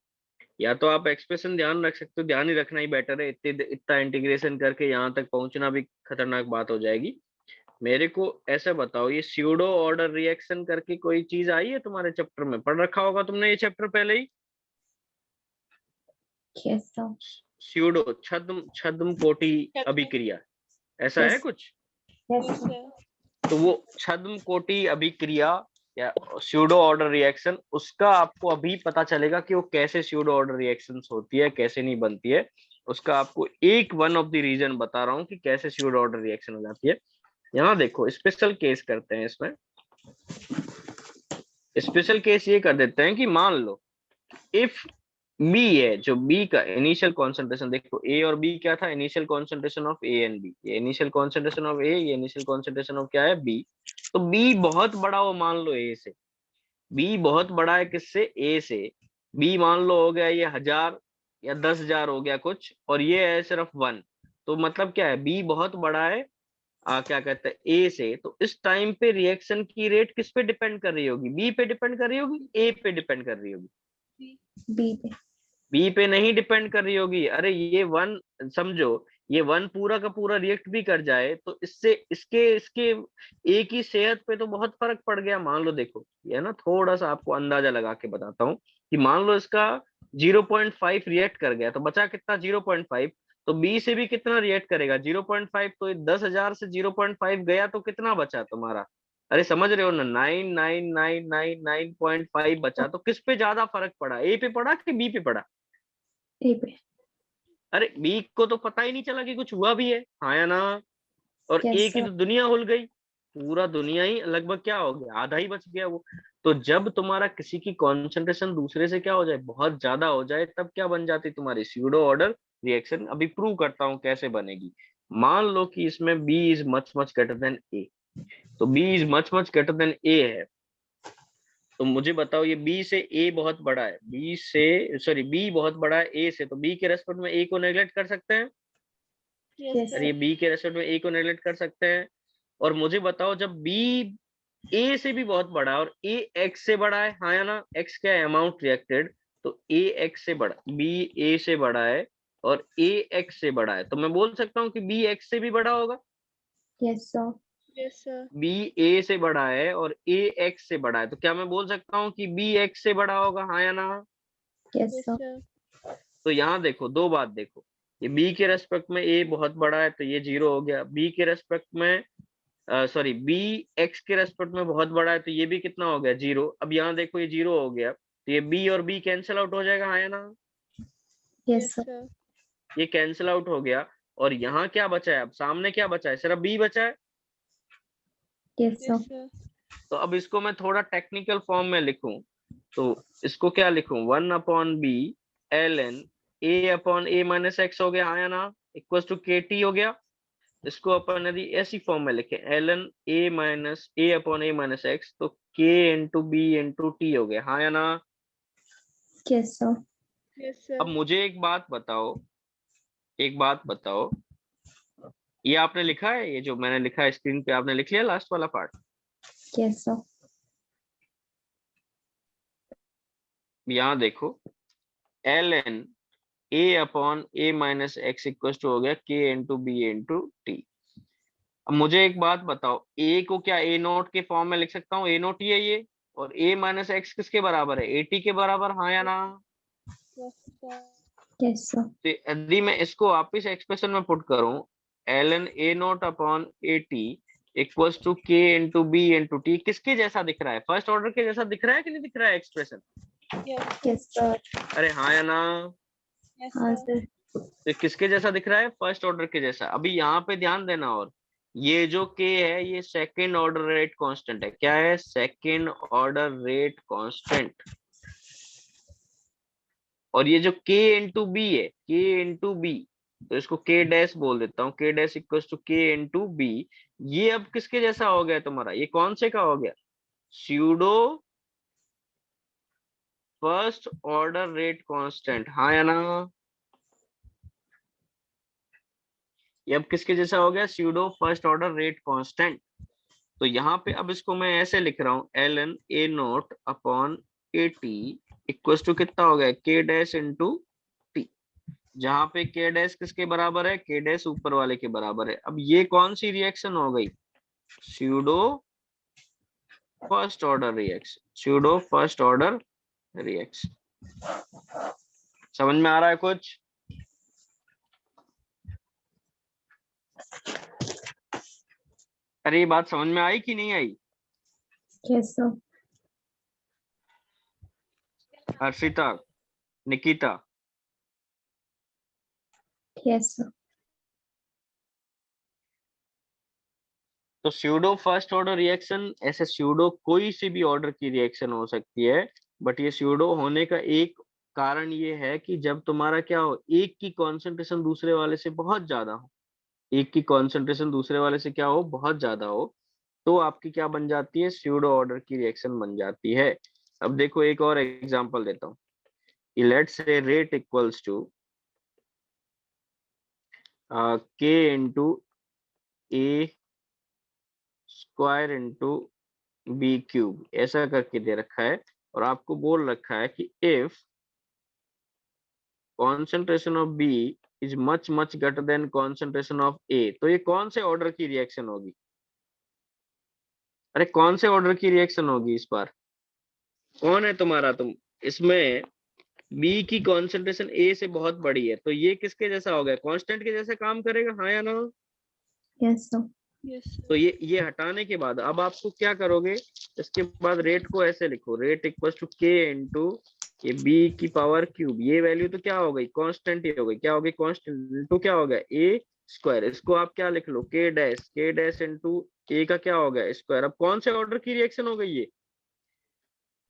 Speaker 1: या तो आप एक्सप्रेशन ध्यान रख सकते हो, ध्यान ही रखना ही बेटर है, इतना इंटीग्रेशन करके यहाँ तक पहुंचना भी खतरनाक बात हो जाएगी। मेरे को ऐसा बताओ, ये स्यूडो ऑर्डर रिएक्शन करके कोई चीज आई है तुम्हारे चैप्टर में, पढ़ रखा होगा तुमने ये चैप्टर पहले ही।
Speaker 3: Yes, sir.
Speaker 1: स्यूडो छद्म छद्म कोटि अभिक्रिया, ऐसा है
Speaker 3: Yes.
Speaker 1: कुछ।
Speaker 3: Yes,
Speaker 2: Yes,
Speaker 3: sir.
Speaker 2: sir.
Speaker 1: तो वो छद्म कोटि अभिक्रिया या स्यूडो ऑर्डर रिएक्शन, उसका आपको अभी पता चलेगा कि वो कैसे स्यूडो ऑर्डर रिएक्शंस होती है, कैसे नहीं बनती है। उसका आपको एक वन ऑफ द रीजन बता रहा हूँ कि कैसे स्यूडो ऑर्डर रिएक्शन हो जाती है। यहाँ देखो स्पेशल केस करते हैं, इसमें स्पेशल केस ये कर देते हैं कि मान लो इफ बी है, जो बी का इनिशियल कॉन्सेंट्रेशन, देखो ए और बी क्या था, initial concentration of A and B, ये इनिशियल कॉन्सेंट्रेशन ऑफ ए, ये इनिशियल कॉन्सेंट्रेशन ऑफ क्या है बी। तो बी बहुत बड़ा हो मान लो ए से, बी बहुत बड़ा है किससे, ए से। बी मान लो हो गया ये 1000 या 10,000 हो गया कुछ, और ये है सिर्फ 1। तो मतलब क्या है, बी बहुत बड़ा है क्या कहते हैं ए से। तो इस टाइम पे रिएक्शन की रेट किस पे डिपेंड कर रही होगी, बी पे डिपेंड कर रही होगी, ए पे डिपेंड कर रही होगी।
Speaker 3: B पे.
Speaker 1: बी पे नहीं डिपेंड कर रही होगी। अरे ये 1 समझो, ये 1 पूरा का पूरा रिएक्ट भी कर जाए तो इससे इसके इसके एक ही सेहत पे तो बहुत फर्क पड़ गया। मान लो देखो ये ना, थोड़ा सा आपको अंदाजा लगा के बताता हूँ कि मान लो इसका 0.5 रिएक्ट कर गया, तो बचा कितना 0.5। तो बी से भी कितना रिएक्ट करेगा 0.5, तो 10,000 से 0.5 गया तो कितना बचा तुम्हारा, अरे समझ रहे हो ना, 999999.5 बचा। तो किस पे ज्यादा फर्क पड़ा, ए पे पड़ा कि बी पे पड़ा।
Speaker 3: A पे.
Speaker 1: अरे बी को तो पता ही नहीं चला कि कुछ हुआ भी है, हाँ या ना। और
Speaker 3: Yes,
Speaker 1: ए की
Speaker 3: sir.
Speaker 1: तो दुनिया हुल गई, पूरा दुनिया ही लगभग क्या हो गया, आधा ही बच गया वो। तो जब तुम्हारा किसी की कॉन्सेंट्रेशन दूसरे से क्या हो जाए, बहुत ज्यादा हो जाए, तब क्या बन जाती तुम्हारी स्यूडो ऑर्डर रिएक्शन। अभी प्रूव करता हूँ कैसे बनेगी। मान लो कि इसमें b is much much greater then a, तो b is much much greater then a है, तो मुझे बताओ ये b से a बहुत बड़ा है, b बहुत बड़ा है a से, तो b के रेस्पेक्ट में a को नेग्लेक्ट कर सकते हैं?
Speaker 2: Yes,
Speaker 3: Yes,
Speaker 1: अरे
Speaker 2: sir.
Speaker 1: ये b के रेस्पेक्ट में a को नेग्लेक्ट कर सकते हैं। और मुझे बताओ जब b a से भी बहुत बड़ा है और a x से बड़ा है, हाँ या ना, x क्या है, अमाउंट रिएक्टेड, तो a x से बड़ा, b a से बड़ा है और a x से बड़ा है, तो मैं बोल सकता हूँ कि b x से भी बड़ा होगा।
Speaker 3: yes, sir.
Speaker 2: Yes, sir.
Speaker 1: b a से बड़ा है और a x से बड़ा है, तो क्या मैं बोल सकता हूँ कि b x से बड़ा होगा, हाँ या ना?
Speaker 3: Yes,
Speaker 2: Yes,
Speaker 3: sir.
Speaker 2: sir.
Speaker 1: तो यहाँ देखो दो बात देखो, ये b के रेस्पेक्ट में a बहुत बड़ा है तो ये 0 हो गया, b के रेस्पेक्ट में सॉरी b x के रेस्पेक्ट में बहुत बड़ा है तो ये भी कितना हो गया, 0। अब यहाँ देखो ये 0 हो गया, तो ये b और b कैंसिल आउट हो जाएगा, हाँ या ना?
Speaker 3: Yes,
Speaker 2: Yes,
Speaker 3: sir.
Speaker 2: sir.
Speaker 1: ये कैंसिल आउट हो गया और यहाँ क्या बचा है, अब सामने क्या बचा है, सिर्फ b बचा है।
Speaker 3: Yes, sir.
Speaker 2: Yes, sir.
Speaker 1: तो अब इसको मैं थोड़ा टेक्निकल फॉर्म में लिखूं, तो इसको क्या लिखूं, 1/b ln a/a minus x हो गया, हाँ या ना, इक्वल टू kt हो गया। इसको अपन यदि ऐसी फॉर्म में लिखें ln a/a माइनस एक्स, तो k into b into T हो गया, हाँ या ना?
Speaker 3: Yes, sir.
Speaker 2: Yes, sir.
Speaker 1: अब मुझे एक बात बताओ, ये आपने लिखा है, ये जो मैंने लिखा है स्क्रीन पे, आपने लिख लिया लास्ट वाला पार्ट?
Speaker 3: Yes, sir.
Speaker 1: यहाँ देखो ln a/a minus X equal to हो गया k into b into T. अब मुझे एक बात बताओ, a को क्या a नोट के फॉर्म में लिख सकता हूँ, a नोट ही है ये, और a माइनस एक्स किसके बराबर है, at के बराबर, हाँ या ना?
Speaker 2: Yes, sir.
Speaker 3: Yes, sir.
Speaker 1: तो यदि मैं इसको वापिस एक्सप्रेशन में पुट करूं, ln a nought upon at equals to k into b into T, किसके जैसा दिख रहा है, फर्स्ट ऑर्डर के जैसा दिख रहा है कि नहीं दिख रहा है एक्सप्रेशन?
Speaker 2: Yes,
Speaker 3: Yes, sir.
Speaker 1: अरे हाँ या ना?
Speaker 2: yes,
Speaker 3: हाँ,
Speaker 2: sir.
Speaker 3: sir.
Speaker 1: तो किसके जैसा दिख रहा है, फर्स्ट ऑर्डर के जैसा। अभी यहाँ पे ध्यान देना, और ये जो k है ये सेकेंड ऑर्डर रेट कांस्टेंट है, क्या है, सेकेंड ऑर्डर रेट कांस्टेंट। और ये जो k इंटू बी है, k इंटू बी, तो इसको k डैश बोल देता हूँ, k dash equal to k into B, ये अब किसके जैसा हो गया तुम्हारा, ये कौन से का हो गया, pseudo first order rate constant, हाँ या ना? ये अब किसके जैसा हो गया, pseudo first order rate constant. तो यहाँ पे अब इसको मैं ऐसे लिख रहा हूँ ln a nought upon a t equal to कितना हो गया, k डैश इंटू टी, जहाँ पे k डैश किसके बराबर है, k डैश ऊपर वाले के बराबर है। अब ये कौन सी रिएक्शन हो गई, pseudo first order reaction, pseudo first order reaction. समझ में आ रहा है कुछ? अरे ये बात समझ में आई कि नहीं आई?
Speaker 3: Yes, sir.
Speaker 1: Harshita, Nikita,
Speaker 3: Yes, sir.
Speaker 1: तो स्यूडो फर्स्ट ऑर्डर रिएक्शन, ऐसे स्यूडो कोई सी भी ऑर्डर की रिएक्शन हो सकती है, बट ये स्यूडो होने का एक कारण ये है कि जब तुम्हारा क्या हो, एक की कॉन्सेंट्रेशन दूसरे वाले से बहुत ज्यादा हो, एक की कॉन्सेंट्रेशन दूसरे वाले से क्या हो, बहुत ज्यादा हो, तो आपकी क्या बन जाती है, स्यूडो ऑर्डर की रिएक्शन बन जाती है। अब देखो एक और एग्जांपल देता हूँ, let's say rate equals to k into A square into B cube, ऐसा करके दे रखा है, और आपको बोल रखा है कि if concentration of B is much much greater than concentration of A, तो ये कौन से ऑर्डर की रिएक्शन होगी, अरे कौन से ऑर्डर की रिएक्शन होगी इस बार, कौन है तुम्हारा, तुम इसमें बी की कॉन्सेंट्रेशन ए से बहुत बड़ी है, तो ये किसके जैसा हो गया, कांस्टेंट के जैसे काम करेगा, हाँ या ना?
Speaker 3: Yes, sir.
Speaker 2: Yes, sir.
Speaker 1: तो ये हटाने के बाद अब आपको क्या करोगे, इसके बाद रेट को ऐसे लिखो, rate equal to K into ये बी की पावर क्यूब, ये वैल्यू तो क्या हो गई, कांस्टेंट ही हो गई, क्या हो गई, कांस्टेंट, इंटू क्या हो गया, ए स्क्वायर, इसको आप क्या लिख लो, के डैश इंटू ए का क्या हो गया, स्क्वायर। अब कौन से ऑर्डर की रिएक्शन हो गई ये,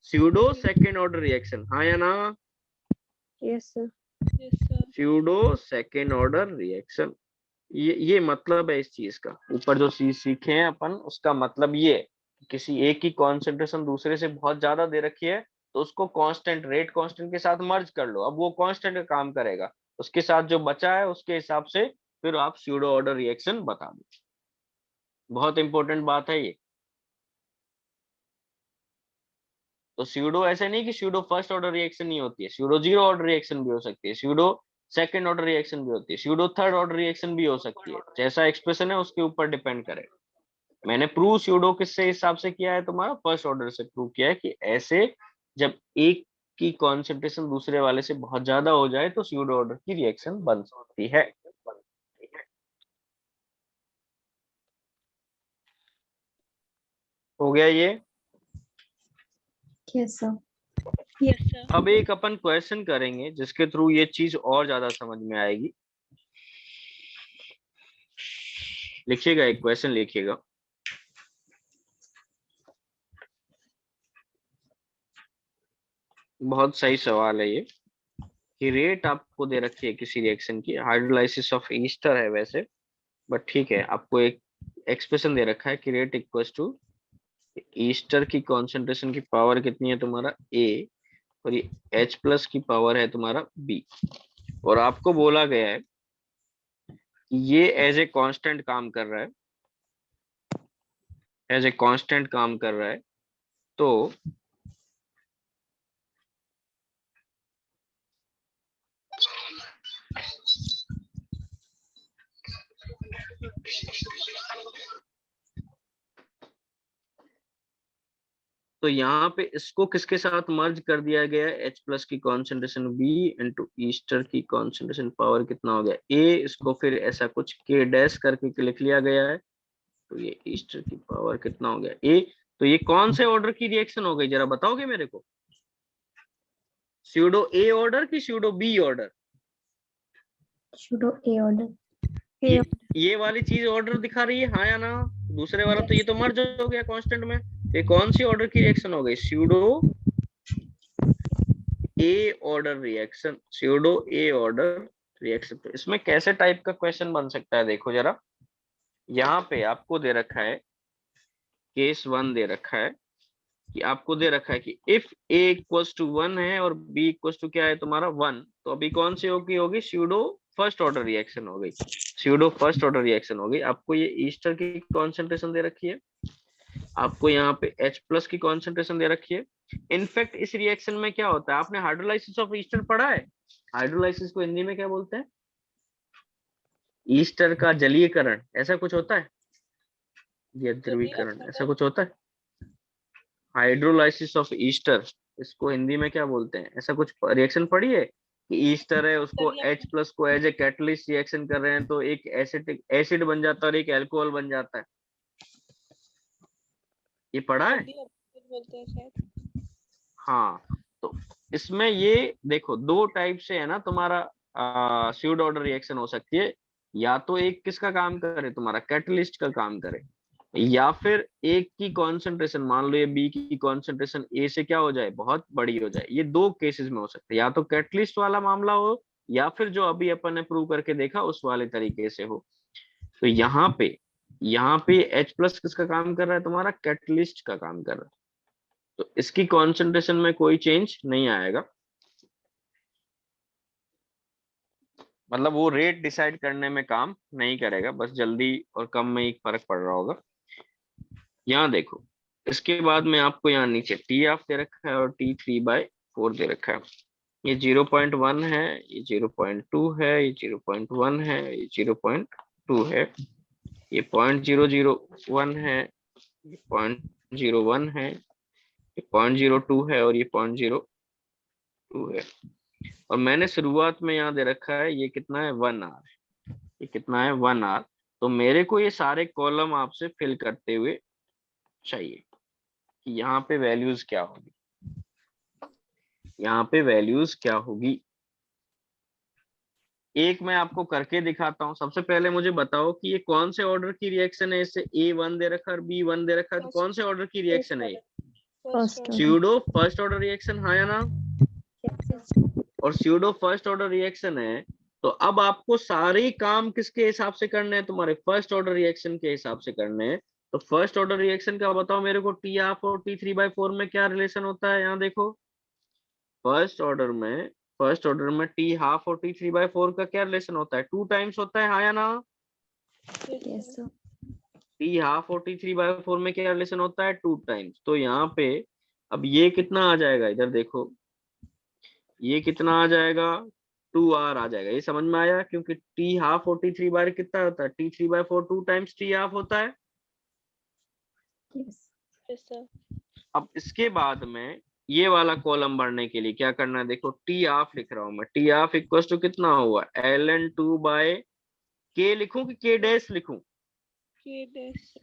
Speaker 1: स्यूडो सेकेंड ऑर्डर रिएक्शन, हाँ या ना?
Speaker 2: Yes, sir. Yes, sir.
Speaker 1: Pseudo second order reaction. ये मतलब है इस चीज का, ऊपर जो चीज सीखे हैं अपन उसका मतलब ये है, किसी एक की कॉन्सेंट्रेशन दूसरे से बहुत ज्यादा दे रखी है तो उसको कांस्टेंट रेट कांस्टेंट के साथ मर्ज कर लो, अब वो कांस्टेंट का काम करेगा, उसके साथ जो बचा है उसके हिसाब से फिर आप स्यूडो ऑर्डर रिएक्शन बता दो। बहुत इंपॉर्टेंट बात है ये। तो स्यूडो ऐसे नहीं कि स्यूडो फर्स्ट ऑर्डर रिएक्शन नहीं होती है, स्यूडो जीरो ऑर्डर रिएक्शन भी हो सकती है, स्यूडो सेकंड ऑर्डर रिएक्शन भी होती है, स्यूडो थर्ड ऑर्डर रिएक्शन भी हो सकती है, जैसा एक्सप्रेशन है उसके ऊपर डिपेंड करे। मैंने प्रूव स्यूडो किससे हिसाब से किया है, तुम्हारा फर्स्ट ऑर्डर से प्रूव किया है कि ऐसे जब एक की कॉन्सेंट्रेशन दूसरे वाले से बहुत ज्यादा हो जाए तो स्यूडो ऑर्डर की रिएक्शन बन सकती है। हो गया ये।
Speaker 3: Yes sir.
Speaker 2: Yes sir.
Speaker 1: अब एक अपन क्वेश्चन करेंगे जिसके थ्रू ये चीज और ज्यादा समझ में आएगी। लिखिएगा, एक क्वेश्चन लिखिएगा। बहुत सही सवाल है ये कि रेट आपको दे रखी है किसी रिएक्शन की, हाइड्रोलाइसिस ऑफ ईस्टर है वैसे, बट ठीक है, आपको एक एक्सप्रेशन दे रखा है कि रेट इक्वल्स टू ईस्टर की कॉन्सेंट्रेशन की पावर कितनी है तुम्हारा ए, और ये H प्लस की पावर है तुम्हारा B, और आपको बोला गया है कि ये एज ए कांस्टेंट काम कर रहा है, एज ए कांस्टेंट काम कर रहा है। तो तो यहाँ पे इसको किसके साथ मर्ज कर दिया गया है, H प्लस की कॉन्सेंट्रेशन B इंटू ईस्टर की कॉन्सेंट्रेशन पावर कितना हो गया A, इसको फिर ऐसा कुछ K डैश करके लिख लिया गया है, तो ये ईस्टर की पावर कितना हो गया A। तो ये कौन से ऑर्डर की रिएक्शन हो गई, जरा बताओगे मेरे को, स्यूडो A ऑर्डर की स्यूडो B ऑर्डर?
Speaker 3: स्यूडो ए ऑर्डर।
Speaker 1: ये ये वाली चीज ऑर्डर दिखा रही है, हाँ या ना? दूसरे वाला तो ये तो मर्ज हो गया कांस्टेंट में। ये कौन सी ऑर्डर की रिएक्शन हो गई, स्यूडो ए ऑर्डर रिएक्शन, स्यूडो ए ऑर्डर रिएक्शन। तो इसमें कैसे टाइप का क्वेश्चन बन सकता है, देखो जरा, यहाँ पे आपको दे रखा है केस 1 दे रखा है कि आपको दे रखा है कि इफ a इक्वल्स टू 1 है और b इक्वल्स टू क्या है तुम्हारा 1, तो अभी कौन सी होगी स्यूडो फर्स्ट ऑर्डर रिएक्शन हो गई, स्यूडो फर्स्ट ऑर्डर रिएक्शन हो गई। आपको ये ईस्टर की कॉन्सेंट्रेशन दे रखी है, आपको यहाँ पे H प्लस की कॉन्सेंट्रेशन दे रखी है। इनफैक्ट इस रिएक्शन में क्या होता है, आपने हाइड्रोलाइसिस ऑफ ईस्टर पढ़ा है? हाइड्रोलाइसिस को हिंदी में क्या बोलते हैं, ईस्टर का जलीयकरण, ऐसा कुछ होता है, या ध्रुवीकरण, ऐसा कुछ होता है। हाइड्रोलाइसिस ऑफ ईस्टर, इसको हिंदी में क्या बोलते हैं, ऐसा कुछ रिएक्शन पढ़ी है कि ईस्टर है उसको H प्लस को एज ए कैटलिस्ट रिएक्शन कर रहे हैं तो एक एसिड बन जाता है और एक अल्कोहल बन जाता है, ये पढ़ा है?
Speaker 2: बोलते हैं शायद।
Speaker 1: हाँ, तो इसमें ये देखो दो टाइप से है ना तुम्हारा स्यूडो ऑर्डर रिएक्शन हो सकती है, या तो एक किसका काम करे तुम्हारा कैटलिस्ट का काम करे, या फिर एक की कॉन्सेंट्रेशन, मान लो ये बी की कॉन्सेंट्रेशन ए से क्या हो जाए, बहुत बड़ी हो जाए। ये दो केसेस में हो सकता है, या तो कैटलिस्ट वाला मामला हो या फिर जो अभी अपन ने प्रूव करके देखा उस वाले तरीके से हो। तो यहाँ पे H प्लस किसका काम कर रहा है तुम्हारा, कैटलिस्ट का काम कर रहा है, तो इसकी कॉन्सेंट्रेशन में कोई चेंज नहीं आएगा, मतलब वो रेट डिसाइड करने में काम नहीं करेगा, बस जल्दी और कम में ही फर्क पड़ रहा होगा। यहाँ देखो, इसके बाद में आपको यहाँ नीचे टी ऑफ दे रखा है और T3/4 दे रखा है। ये 0.1 है, ये 0.2 है, ये 0.1 है, ये 0.2 है, ये 0.001 है, ये 0.01 है, ये 0.02 है और ये 0.02 है। और मैंने शुरुआत में यहाँ दे रखा है ये कितना है 1 आर, ये कितना है 1 आर। तो मेरे को ये सारे कॉलम आपसे फिल करते हुए चाहिए कि यहाँ पे वैल्यूज क्या होगी, यहाँ पे वैल्यूज क्या होगी। एक मैं आपको करके दिखाता हूँ। सबसे पहले मुझे बताओ कि ये कौन से ऑर्डर की रिएक्शन है, इससे A1 दे रखा है और B1 दे रखा है, तो कौन से ऑर्डर की रिएक्शन है ये,
Speaker 3: first
Speaker 1: pseudo first order reaction, हाँ या ना? और स्यूडो फर्स्ट ऑर्डर रिएक्शन है तो अब आपको सारे काम किसके हिसाब से करने हैं, तुम्हारे फर्स्ट ऑर्डर रिएक्शन के हिसाब से करने हैं। तो फर्स्ट ऑर्डर रिएक्शन का बताओ मेरे को, टी हाफ और T3/4 में क्या रिलेशन होता है, यहाँ देखो। फर्स्ट ऑर्डर में टी हाफ और T3/4 का क्या रिलेशन होता है, 2 टाइम्स होता है, हाँ या ना।
Speaker 3: Yes sir.
Speaker 1: टी हाफ और T3/4 में क्या रिलेशन होता है, 2 टाइम्स। तो यहाँ पे अब ये कितना आ जाएगा, इधर देखो, ये कितना आ जाएगा, 2R आ जाएगा। ये समझ में आया, क्योंकि टी हाफ और T3 कितना होता है, T3/4 2 टाइम्स टी हाफ होता है।
Speaker 3: Yes
Speaker 2: yes sir.
Speaker 1: अब इसके बाद में ये वाला कॉलम भरने के लिए क्या करना है, देखो टी हाफ लिख रहा हूं मैं, टी हाफ इक्वल टू कितना हुआ, ln2/k लिखूं कि k डैश लिखूं,
Speaker 2: के डैश।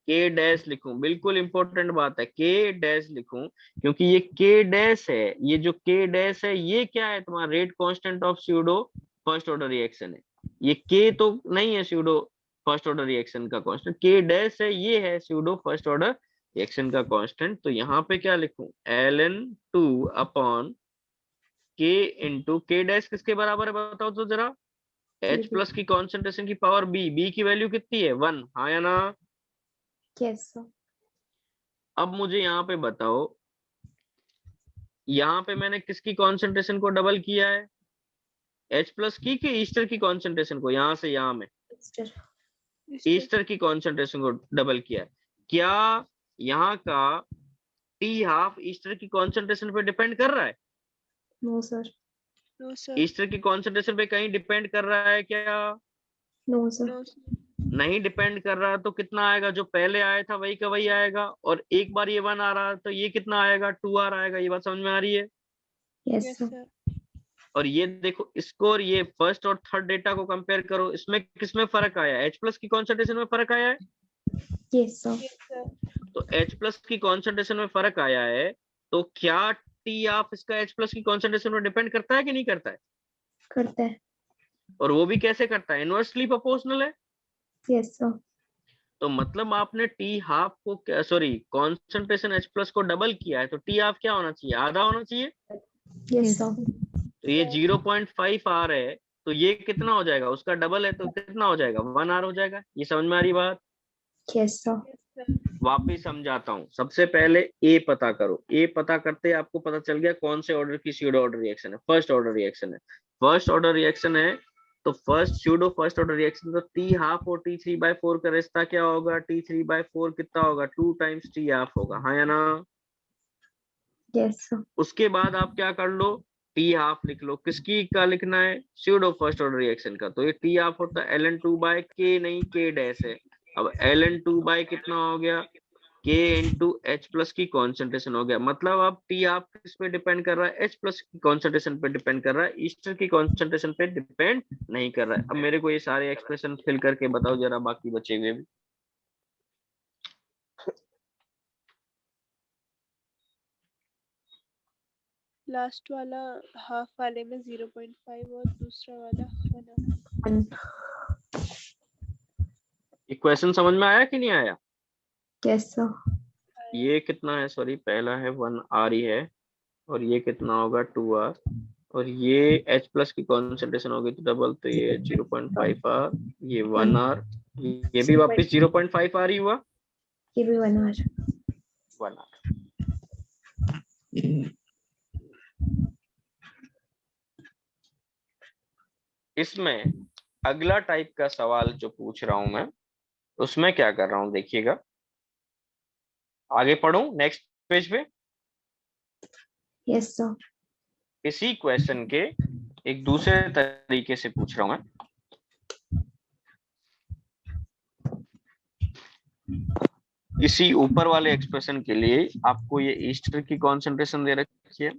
Speaker 1: k डैश लिखूं, बिल्कुल इंपॉर्टेंट बात है, k डैश लिखूं, क्योंकि ये k डैश है, ये जो k डैश है ये क्या है, तुम्हारा rate constant of pseudo first order reaction है। ये k तो नहीं है स्यूडो फर्स्ट ऑर्डर रिएक्शन का कांस्टेंट, k डैश है, ये है स्यूडो फर्स्ट ऑर्डर रिएक्शन का कांस्टेंट। तो यहाँ पे क्या लिखूं, ln2/k इंटू k डैश किसके बराबर है बताओ तो जरा, H प्लस की कॉन्सेंट्रेशन की पावर b की वैल्यू कितनी है 1, हाँ या ना।
Speaker 3: Yes sir.
Speaker 1: अब मुझे यहाँ पे बताओ, यहाँ पे मैंने किसकी कॉन्सेंट्रेशन को डबल किया है, H प्लस की कि ईस्टर की कॉन्सेंट्रेशन को, यहाँ से यहाँ में ईस्टर की कॉन्सेंट्रेशन को डबल किया है। क्या यहाँ का टी हाफ ईस्टर की कॉन्सेंट्रेशन पे डिपेंड कर रहा है,
Speaker 3: no sir.
Speaker 2: No sir.
Speaker 1: Ester की कॉन्सेंट्रेशन पे कहीं डिपेंड कर रहा है क्या,
Speaker 3: नो सर।
Speaker 2: नो
Speaker 1: नहीं डिपेंड कर रहा, तो कितना आएगा, जो पहले आया था वही का वही आएगा, और एक बार ये 1 आ रहा है तो ये कितना आएगा, 2R आएगा। ये बात समझ में आ रही है।
Speaker 3: Yes
Speaker 2: yes
Speaker 3: sir.
Speaker 2: सर।
Speaker 1: और ये देखो इसको और ये फर्स्ट और थर्ड डेटा को कंपेयर करो, इसमें किसमें फर्क आया है, H प्लस की कॉन्सेंट्रेशन में फर्क आया है।
Speaker 3: Yes sir.
Speaker 2: Yes sir.
Speaker 1: तो H प्लस की कॉन्सेंट्रेशन में फर्क आया है, तो क्या टी ऑफ इसका H प्लस की कॉन्सेंट्रेशन में डिपेंड करता है कि नहीं करता है,
Speaker 3: करता है।
Speaker 1: और वो भी कैसे करता है, इनवर्सली प्रोपोर्शनल है।
Speaker 3: Yes sir.
Speaker 1: तो मतलब आपने टी हाफ को, सॉरी कॉन्सेंट्रेशन H प्लस को डबल किया है, तो टी हाफ क्या होना चाहिए, आधा होना चाहिए।
Speaker 3: Yes sir.
Speaker 1: तो ये 0.5 आर है, तो ये कितना हो जाएगा, उसका डबल है तो कितना हो जाएगा, 1 आर हो जाएगा। ये समझ में आ रही बात।
Speaker 3: Yes sir.
Speaker 2: Yes sir.
Speaker 1: वापिस समझाता हूँ, सबसे पहले ए पता करो, ए पता करते आपको पता चल गया कौन से ऑर्डर की स्यूडो ऑर्डर रिएक्शन है, फर्स्ट ऑर्डर रिएक्शन है। फर्स्ट ऑर्डर रिएक्शन है तो first pseudo first order reaction, तो टी हाफ और T3/4 का रिश्ता क्या होगा, T3/4 कितना होगा, 2 टाइम्स टी हाफ होगा, हाँ या ना।
Speaker 3: Yes sir.
Speaker 1: उसके बाद आप क्या कर लो, टी हाफ लिख लो, किसकी का लिखना है, स्यूडो फर्स्ट ऑर्डर रिएक्शन का। तो ये टी हाफ होता है ln2/k, नहीं k डैश है। अब ln2/ कितना हो गया, k इंटू H प्लस की कॉन्सेंट्रेशन हो गया। मतलब अब टी हाफ किस पे डिपेंड कर रहा है, H प्लस की कॉन्सेंट्रेशन पे डिपेंड कर रहा है, ईस्टर की कॉन्सेंट्रेशन पे डिपेंड नहीं कर रहा है। अब मेरे को ये सारे एक्सप्रेशन फिल करके बताओ जरा, बाकी बचे हुए भी।
Speaker 2: लास्ट वाला हाफ वाले में 0.5 और दूसरा वाला 1।
Speaker 3: 1।
Speaker 1: ये क्वेश्चन समझ में आया कि नहीं आया।
Speaker 3: Yes sir.
Speaker 1: ये कितना है, सॉरी पहला है 1 आर ही है, और ये कितना होगा 2R, और ये H प्लस की कॉन्सेंट्रेशन होगी तो डबल, तो ये 0.5R, ये 1R, ये भी वापस 0.5R ही हुआ,
Speaker 3: ये भी 1 आर।
Speaker 1: 1R। इसमें अगला टाइप का सवाल जो पूछ रहा हूं मैं, उसमें क्या कर रहा हूं देखिएगा, आगे पढ़ूं नेक्स्ट पेज पे।
Speaker 3: Yes sir.
Speaker 1: इसी क्वेश्चन के एक दूसरे तरीके से पूछ रहा हूं मैं। इसी ऊपर वाले एक्सप्रेशन के लिए आपको ये ईस्टर की कॉन्सेंट्रेशन दे रखी है,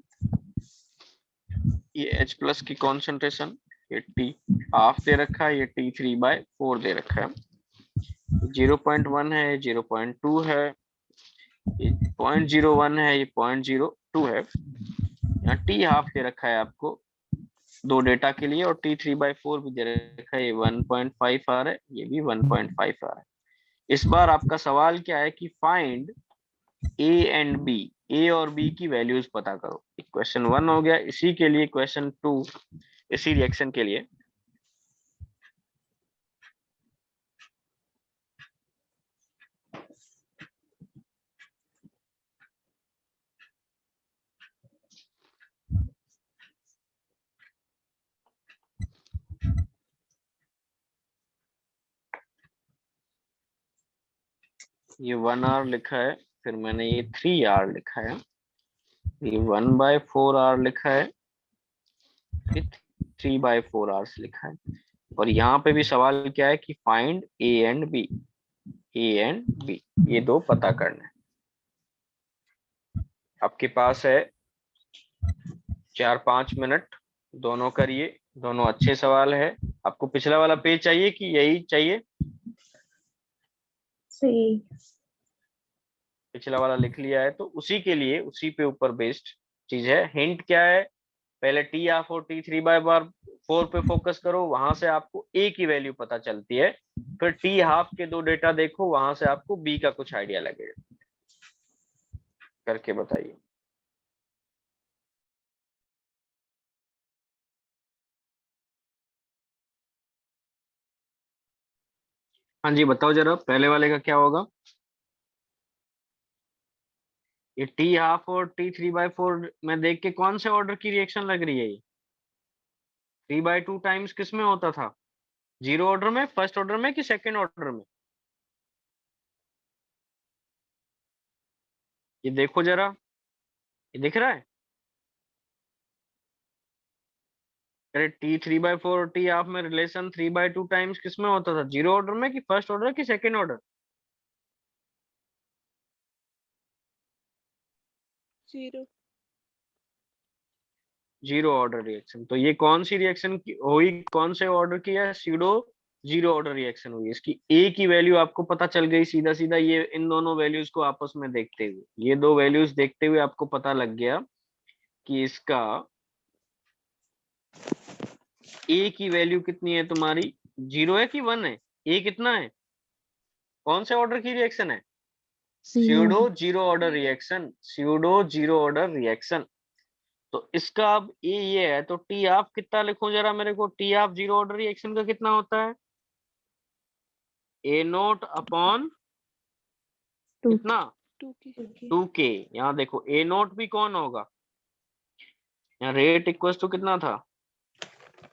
Speaker 1: ये H प्लस की कॉन्सेंट्रेशन, ये टी हाफ दे रखा है, ये T3/4 दे रखा है, 0.1 है, 0.2 है, ये 0.01 है, ये 0.02 है। यहाँ टी हाफ दे रखा है आपको दो डेटा के लिए, और T3/4 भी दे रखा है, ये 1.5 आ रहा है, ये भी 1.5 आ रहा है। इस बार आपका सवाल क्या है कि फाइंड ए एंड बी, ए और बी की वैल्यूज पता करो। क्वेश्चन 1 हो गया, इसी के लिए क्वेश्चन 2, इसी रिएक्शन के लिए ये 1 आवर लिखा है, फिर मैंने ये 3 आवर लिखा है, ये 1/4 आवर लिखा है, ये 3/4 आवर्स लिखा है। और यहाँ पे भी सवाल क्या है कि find A and B, A and B, ये दो पता करना है। आपके पास है 4-5 मिनट, दोनों करिए, दोनों अच्छे सवाल है। आपको पिछला वाला पेज चाहिए कि यही चाहिए?
Speaker 3: सही।
Speaker 1: पिछला वाला लिख लिया है तो उसी के लिए, उसी पे ऊपर बेस्ड चीज है। हिंट क्या है? पहले टी हाफ और T3/4 पे फोकस करो, वहां से आपको ए की वैल्यू पता चलती है। फिर टी हाफ के दो डेटा देखो, वहां से आपको बी का कुछ आइडिया लगेगा। करके बताइए। हाँ जी, बताओ जरा, पहले वाले का क्या होगा? ये टी हाफ और T3/4 में देख के कौन से ऑर्डर की रिएक्शन लग रही है? ये 3/2 टाइम्स किस में होता था? जीरो ऑर्डर में, फर्स्ट ऑर्डर में कि सेकेंड ऑर्डर में? ये देखो जरा, ये दिख रहा है? अरे T3/4 और टी हाफ में रिलेशन 3/2 टाइम्स किस में होता था? जीरो ऑर्डर में कि फर्स्ट ऑर्डर कि second order?
Speaker 2: Zero.
Speaker 1: Zero order reaction. तो ये कौन सी रिएक्शन की हुई, कौन से ऑर्डर की है? सीडो जीरो ऑर्डर रिएक्शन हुई। इसकी ए की वैल्यू आपको पता चल गई सीधा सीधा, ये इन दोनों वैल्यूज को आपस में देखते हुए, ये दो वैल्यूज देखते हुए आपको पता लग गया कि इसका ए की वैल्यू कितनी है तुम्हारी, जीरो है कि 1 है? ए कितना है? कौन से ऑर्डर की रिएक्शन है? Pseudo zero order reaction, pseudo zero order reaction. तो इसका अब ये है, तो टी हाफ कितना लिखूं जरा मेरे को? T half zero order reaction का कितना होता है? ए नोट अपॉन कितना?
Speaker 2: 2k।
Speaker 1: 2k। यहाँ देखो ए नोट भी कौन होगा, यहाँ रेट इक्वल टू कितना था?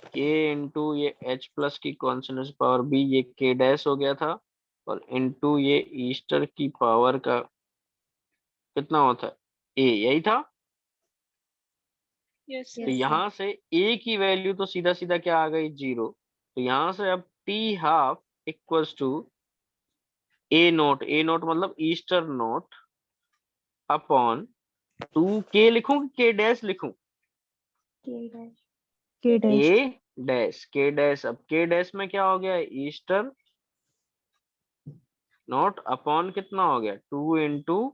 Speaker 1: के इंटू ये एच प्लस की कॉन्सेंट्रेशन पावर बी, ये के डैश हो गया था, और इंटू ये ईस्टर की पावर का कितना होता है? ए, यही था।
Speaker 2: यस
Speaker 1: तो
Speaker 2: सर।
Speaker 1: यहाँ से ए की वैल्यू तो सीधा सीधा क्या आ गई? जीरो। तो यहाँ से अब T half equals to A nought मतलब ईस्टर नोट अपॉन 2k लिखूं कि के डैश लिखूं?
Speaker 3: के डैश।
Speaker 1: के डैश। अब के डैश में क्या हो गया? ईस्टर नोट अपॉन कितना हो गया? 2 इंटू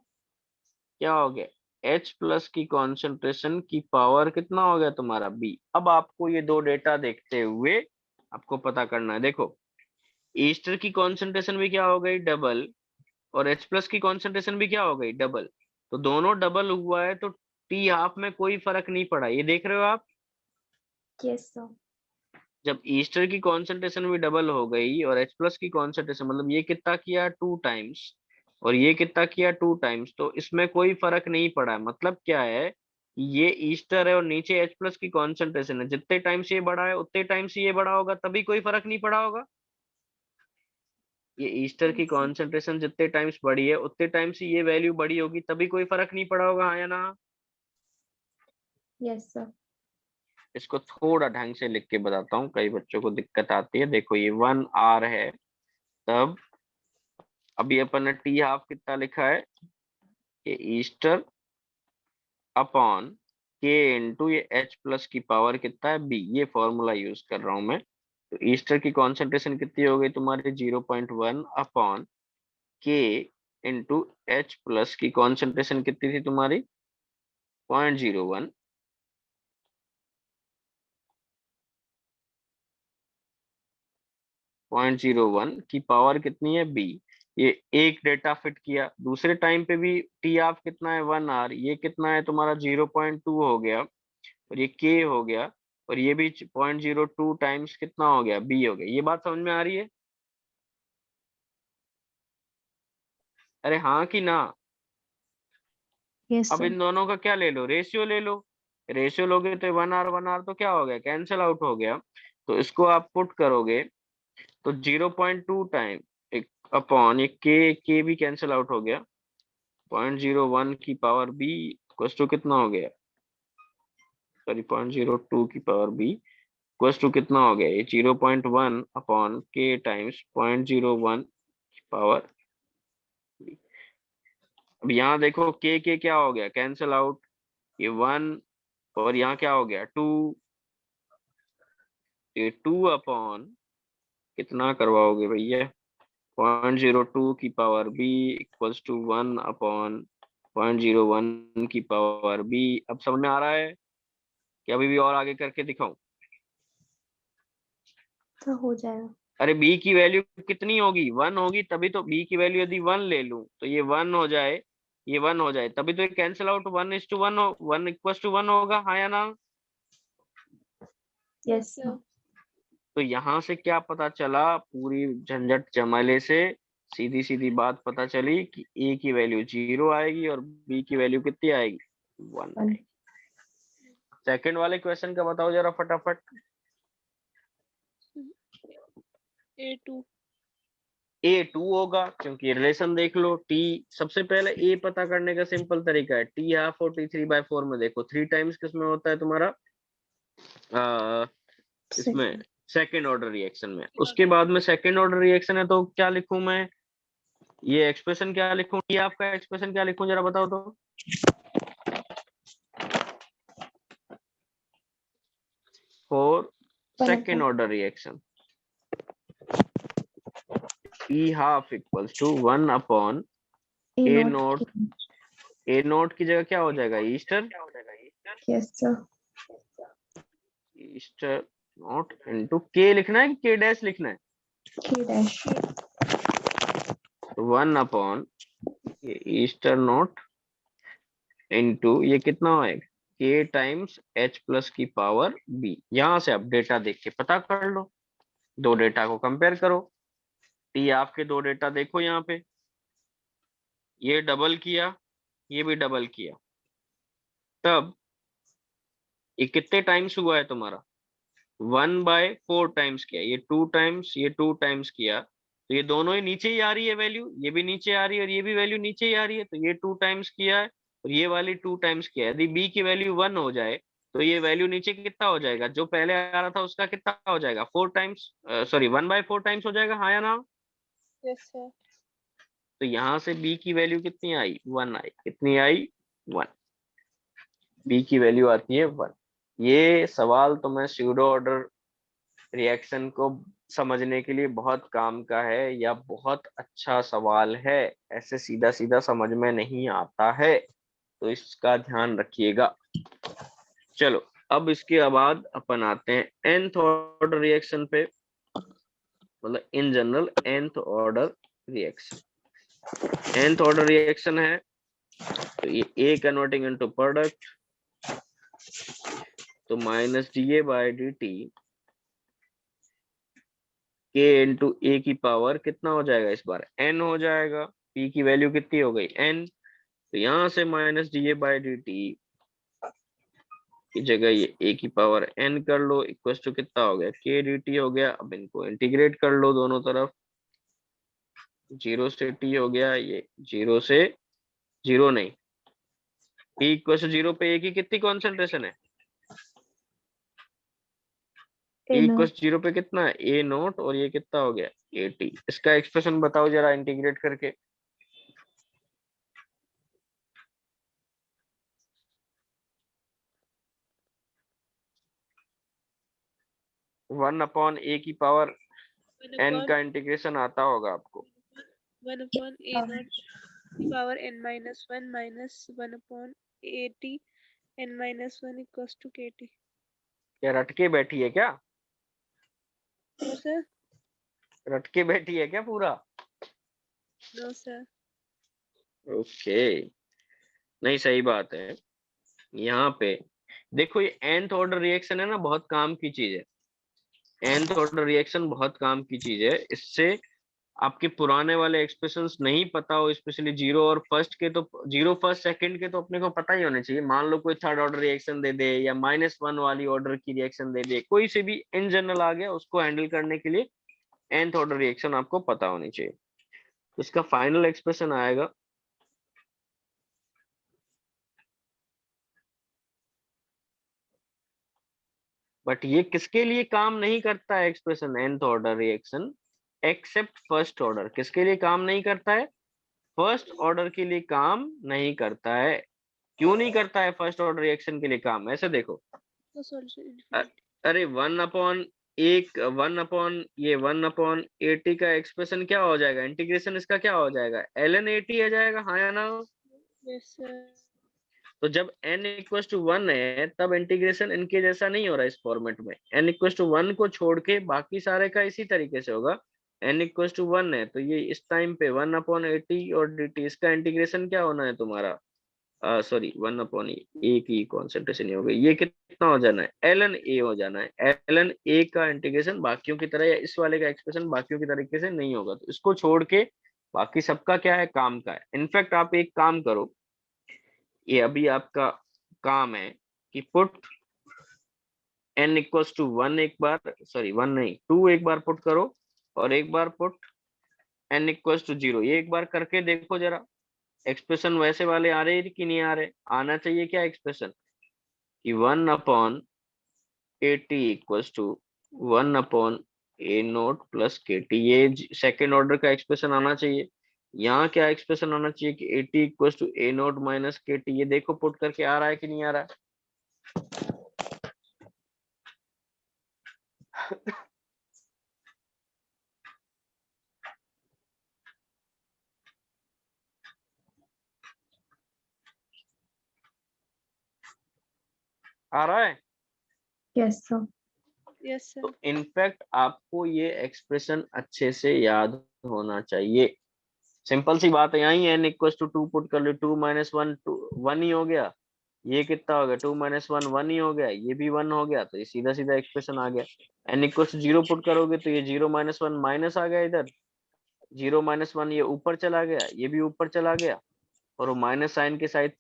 Speaker 1: क्या हो गया? एच प्लस की कॉन्सेंट्रेशन की पावर कितना हो गया तुम्हारा? बी। अब आपको ये दो डेटा देखते हुए आपको पता करना है। देखो, ईस्टर की कॉन्सेंट्रेशन भी क्या हो गई? डबल। और एच प्लस की कॉन्सेंट्रेशन भी क्या हो गई? डबल। तो दोनों डबल हुआ है, तो टी हाफ में कोई फर्क नहीं पड़ा, ये देख रहे हो आप?
Speaker 3: Yes sir.
Speaker 1: जब ईस्टर की कॉन्सेंट्रेशन भी डबल हो गई और एच प्लस की कॉन्सेंट्रेशन, मतलब ये कितना किया? 2 टाइम्स, और ये कितना किया? 2 टाइम्स, तो इसमें कोई फर्क नहीं पड़ा है। मतलब क्या है? ये ईस्टर है और नीचे एच प्लस की कॉन्सेंट्रेशन है, जितने टाइम्स ये बड़ा है उतने टाइम्स ये बड़ा होगा, तभी कोई फर्क नहीं पड़ा होगा। ये ईस्टर की कॉन्सेंट्रेशन जितने टाइम्स बड़ी है उतने टाइम्स ये वैल्यू बड़ी होगी, तभी कोई फर्क नहीं पड़ा होगा, हाँ या ना?
Speaker 3: Yes sir.
Speaker 1: इसको थोड़ा ढंग से लिख के बताता हूँ, कई बच्चों को दिक्कत आती है। देखो, ये 1 आर है, तब अभी अपन ने टी हाफ कितना लिखा है? ये ईस्टर अपॉन के इंटू ये एच प्लस की पावर कितना है? बी। ये फॉर्मूला यूज कर रहा हूं मैं। तो ईस्टर की कॉन्सेंट्रेशन कितनी हो गई तुम्हारी? 0.1 अपॉन के इंटू एच प्लस की कॉन्सेंट्रेशन कितनी थी तुम्हारी? 0.01। 0.01 की पावर कितनी है? बी। ये एक डेटा फिट किया, दूसरे टाइम पे भी टी हाफ कितना है? 1 आर। ये कितना है तुम्हारा? 0.2 हो गया, और ये के हो गया, और ये भी 0.02 टाइम्स कितना हो गया? बी हो गया। ये बात समझ में आ रही है? अरे हाँ कि ना?
Speaker 3: यस
Speaker 1: अब
Speaker 3: सर।
Speaker 1: इन दोनों का क्या ले लो? रेशियो ले लो। रेशियो लोगे तो 1 आर तो क्या हो गया? कैंसिल आउट हो गया। तो इसको आप पुट करोगे तो 0.2 टाइम, एक अपॉन ये के भी कैंसिल आउट हो गया, 0.01 की पावर b इक्वल टू कितना हो गया, सॉरी 0.02 की पावर b इक्वल टू कितना हो गया, ये 0.1 अपॉन के टाइम्स 0.01 की पावर b। अब यहाँ देखो के क्या हो गया, कैंसिल आउट, ये 1 और यहाँ क्या हो गया 2, ये 2 अपॉन कितना करवाओगे भैया, 0.02 की power b equals to 1 upon 0.01 की पावर b। अब समझ में आ रहा है कि अभी भी और आगे करके दिखाऊं?
Speaker 3: तो हो जाएगा।
Speaker 1: अरे b की वैल्यू कितनी होगी, 1 होगी, तभी तो b की वैल्यू यदि 1 ले लूं तो ये 1 हो जाए, ये 1 हो जाए, तभी तो ये कैंसिल आउट 1:1 हो, 1 इक्वल्स टू 1 होगा, हाँ या ना?
Speaker 3: यस
Speaker 2: सर
Speaker 1: तो यहाँ से क्या पता चला, पूरी झंझट जमाले से सीधी सीधी बात पता चली कि a की वैल्यू 0 आएगी और b की वैल्यू कितनी आएगी, 1 आएगी। सेकंड वाले क्वेश्चन का बताओ जरा फटाफट।
Speaker 2: A2
Speaker 1: A2 होगा, क्योंकि रिलेशन देख लो, t सबसे पहले a पता करने का सिंपल तरीका है, t हाफ और t 3/4 में देखो 3 टाइम्स किसमें होता है तुम्हारा, इसमें सेकेंड ऑर्डर रिएक्शन में। उसके बाद में सेकेंड ऑर्डर रिएक्शन है तो क्या लिखूं मैं, ये एक्सप्रेशन क्या लिखूं, ये आपका एक्सप्रेशन क्या लिखूं जरा बताओ तो। For second order reaction E half equals to 1 upon A nought, A nought की जगह क्या हो जाएगा, ester,
Speaker 3: yes sir.
Speaker 1: Ester nought into K लिखना है कि K डैश लिखना है,
Speaker 3: K डैश।
Speaker 1: तो 1 अपॉन ये ईस्टर नोट इनटू ये कितना होएगा K टाइम्स H प्लस की पावर B। यहां से अब डेटा देख के पता कर लो, दो डेटा को कंपेयर करो, T आपके दो डेटा देखो यहाँ पे, ये डबल किया, ये भी डबल किया, तब ये कितने टाइम्स हुआ है तुम्हारा, 1/4 टाइम्स किया, ये 2 टाइम्स, ये 2 टाइम्स किया, तो ये दोनों ही नीचे ही आ रही है वैल्यू, ये भी नीचे आ रही है और ये भी वैल्यू नीचे ही आ रही है, तो ये 2 टाइम्स किया है और ये वाली 2 टाइम्स किया है। यदि b की वैल्यू 1 हो जाए तो ये वैल्यू नीचे कितना हो जाएगा, जो पहले आ रहा था उसका कितना हो जाएगा, 4 टाइम्स, सॉरी 1/4 टाइम्स हो जाएगा, हाँ या ना?
Speaker 2: यस सर
Speaker 1: तो यहाँ से b की वैल्यू कितनी आई, 1 आई, कितनी आई, 1, b की वैल्यू आती है 1। ये सवाल तो मैं स्यूडो ऑर्डर रिएक्शन को समझने के लिए बहुत काम का है, या बहुत अच्छा सवाल है, ऐसे सीधा सीधा समझ में नहीं आता है, तो इसका ध्यान रखिएगा। चलो अब इसके बाद अपन आते हैं nth ऑर्डर रिएक्शन पे, मतलब in general nth order reaction. nth order reaction है तो ये A कन्वर्टिंग इनटू प्रोडक्ट, तो -dA/dt K इंटू A की पावर कितना हो जाएगा, इस बार n हो जाएगा, P की वैल्यू कितनी हो गई n, तो यहाँ से -dA/dt की जगह ये A की पावर n कर लो, इक्वल टू कितना हो गया K dt हो गया। अब इनको इंटीग्रेट कर लो दोनों तरफ, 0 से t हो गया, ये 0 से 0 नहीं, t इक्वल टू 0 पे A की कितनी कॉन्सेंट्रेशन है, t इक्वल 0 पे कितना है A नोट, और ये कितना हो गया AT। इसका एक्सप्रेशन बताओ जरा इंटीग्रेट करके, 1 अपॉन A की पावर n का इंटीग्रेशन आता होगा आपको,
Speaker 2: 1 upon A naught power n minus 1 minus 1 upon AT n minus 1 equals to KT।
Speaker 1: क्या रटके बैठी है क्या,
Speaker 2: नो सर
Speaker 1: रटके बैठी है क्या पूरा,
Speaker 2: नो सर
Speaker 1: ओके, नहीं सही बात है। यहाँ पे देखो ये nth ऑर्डर रिएक्शन है ना, बहुत काम की चीज है, nth ऑर्डर रिएक्शन बहुत काम की चीज है। इससे आपके पुराने वाले एक्सप्रेशंस नहीं पता हो, स्पेशली जीरो और फर्स्ट के, तो जीरो फर्स्ट सेकंड के तो अपने को पता ही होने चाहिए। मान लो कोई थर्ड ऑर्डर रिएक्शन दे दे या -1 वाली ऑर्डर की रिएक्शन दे दे, कोई से भी इन जनरल आ गया, उसको हैंडल करने के लिए nth ऑर्डर रिएक्शन आपको पता होनी चाहिए। तो इसका फाइनल एक्सप्रेशन आएगा बट ये किसके लिए काम नहीं करता है expression nth order reaction accept first order. किसके लिए काम नहीं करता है? फर्स्ट ऑर्डर के लिए काम नहीं करता है। क्यों नहीं करता है फर्स्ट ऑर्डर रिएक्शन के लिए काम? ऐसे देखो,
Speaker 2: तो सॉल्यूशन
Speaker 1: अ-
Speaker 2: इनफिनिटी।
Speaker 1: अरे 1/1/80 का एक्सप्रेशन क्या हो जाएगा? इंटीग्रेशन इसका क्या हो जाएगा? ln 80 आ जाएगा, हाँ या ना?
Speaker 2: Yes sir.
Speaker 1: तो जब n इक्वल टू 1 है तब इंटीग्रेशन इनके जैसा नहीं हो रहा इस फॉर्मेट में। n इक्वल टू 1 को छोड़ के बाकी सारे का इसी तरीके से होगा। n इक्वल टू 1 है तो ये इस टाइम पे 1/80 और dt इसका इंटीग्रेशन क्या होना है तुम्हारा? सॉरी 1/a की कॉन्सेंट्रेशन हो गई, ये कितना हो जाना है? ln a हो जाना है। ln a का इंटीग्रेशन बाकियों की तरह या इस वाले का एक्सप्रेशन बाकियों की तरीके से नहीं होगा, तो इसको छोड़ के बाकी सबका क्या है? काम का है। इनफैक्ट आप एक काम करो, ये अभी आपका काम है कि पुट n इक्वल्स टू 1 एक बार, सॉरी 1 नहीं 2 एक बार पुट करो और एक बार पुट n इक्वल्स टू 0। ये एक बार करके देखो जरा, एक्सप्रेशन वैसे वाले आ रहे हैं कि नहीं आ रहे? आना चाहिए क्या एक्सप्रेशन कि 1/80 equals to 1/a0 plus kt। ये सेकेंड ऑर्डर का एक्सप्रेशन आना चाहिए। यहाँ क्या एक्सप्रेशन आना चाहिए कि 80 equals to a0 minus kt। ये देखो पुट करके आ रहा है कि नहीं आ रहा है? आ रहा है?
Speaker 3: Yes sir.
Speaker 2: यस
Speaker 1: तो
Speaker 2: सर।
Speaker 1: इनफैक्ट आपको ये एक्सप्रेशन अच्छे से याद होना चाहिए। सिंपल सी बात है, यही n इक्वल टू 2 पुट कर लो, 2 माइनस 1 1 ही हो गया। ये कितना हो गया? 2 माइनस 1 1 ही हो गया। ये भी 1 हो गया, तो ये सीधा सीधा एक्सप्रेशन आ गया। n इक्वल टू 0 पुट करोगे तो ये 0 माइनस 1 माइनस आ गया, इधर 0 माइनस 1 ये ऊपर चला गया, ये भी ऊपर चला गया, और वो माइनस साइन के साइड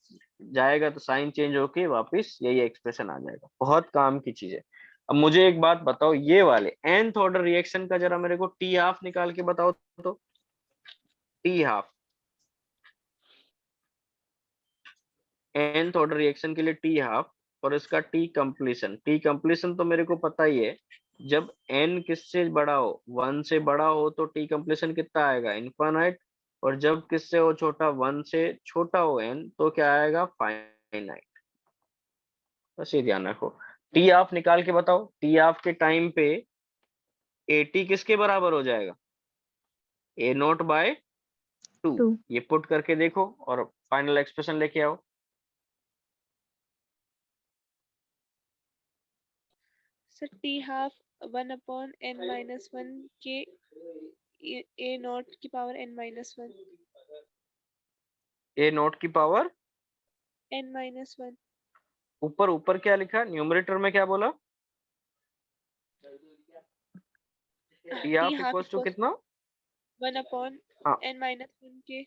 Speaker 1: जाएगा तो साइन चेंज होके वापस यही एक्सप्रेशन आ जाएगा। बहुत काम की चीज है। अब मुझे एक बात बताओ, ये वाले nth ऑर्डर रिएक्शन का जरा मेरे को टी हाफ निकाल के बताओ तो। T half nth order reaction के लिए टी हाफ और इसका टी कंप्लीशन। टी कंप्लीशन तो मेरे को पता ही है, जब n किससे बड़ा हो, 1 से बड़ा हो तो टी कंप्लीशन कितना आएगा? इनफाइनाइट। और जब किससे हो छोटा, 1 से छोटा हो n तो क्या आएगा? फाइनाइट। बस ये ध्यान रखो। टी हाफ निकाल के बताओ, टी हाफ के टाइम पे 80 किसके बराबर हो जाएगा? a0/2।
Speaker 3: 2।
Speaker 1: ये पुट करके देखो और फाइनल एक्सप्रेशन लेके आओ।
Speaker 2: Sir T half 1/n minus 1 के a नॉट की पावर n माइनस 1।
Speaker 1: a0 की पावर
Speaker 2: n माइनस 1।
Speaker 1: ऊपर ऊपर क्या लिखा? न्यूमरेटर में क्या बोला? T
Speaker 2: T
Speaker 1: half
Speaker 2: half
Speaker 1: equals two
Speaker 2: equals
Speaker 1: कितना? हाँ,
Speaker 2: n माइनस 1 के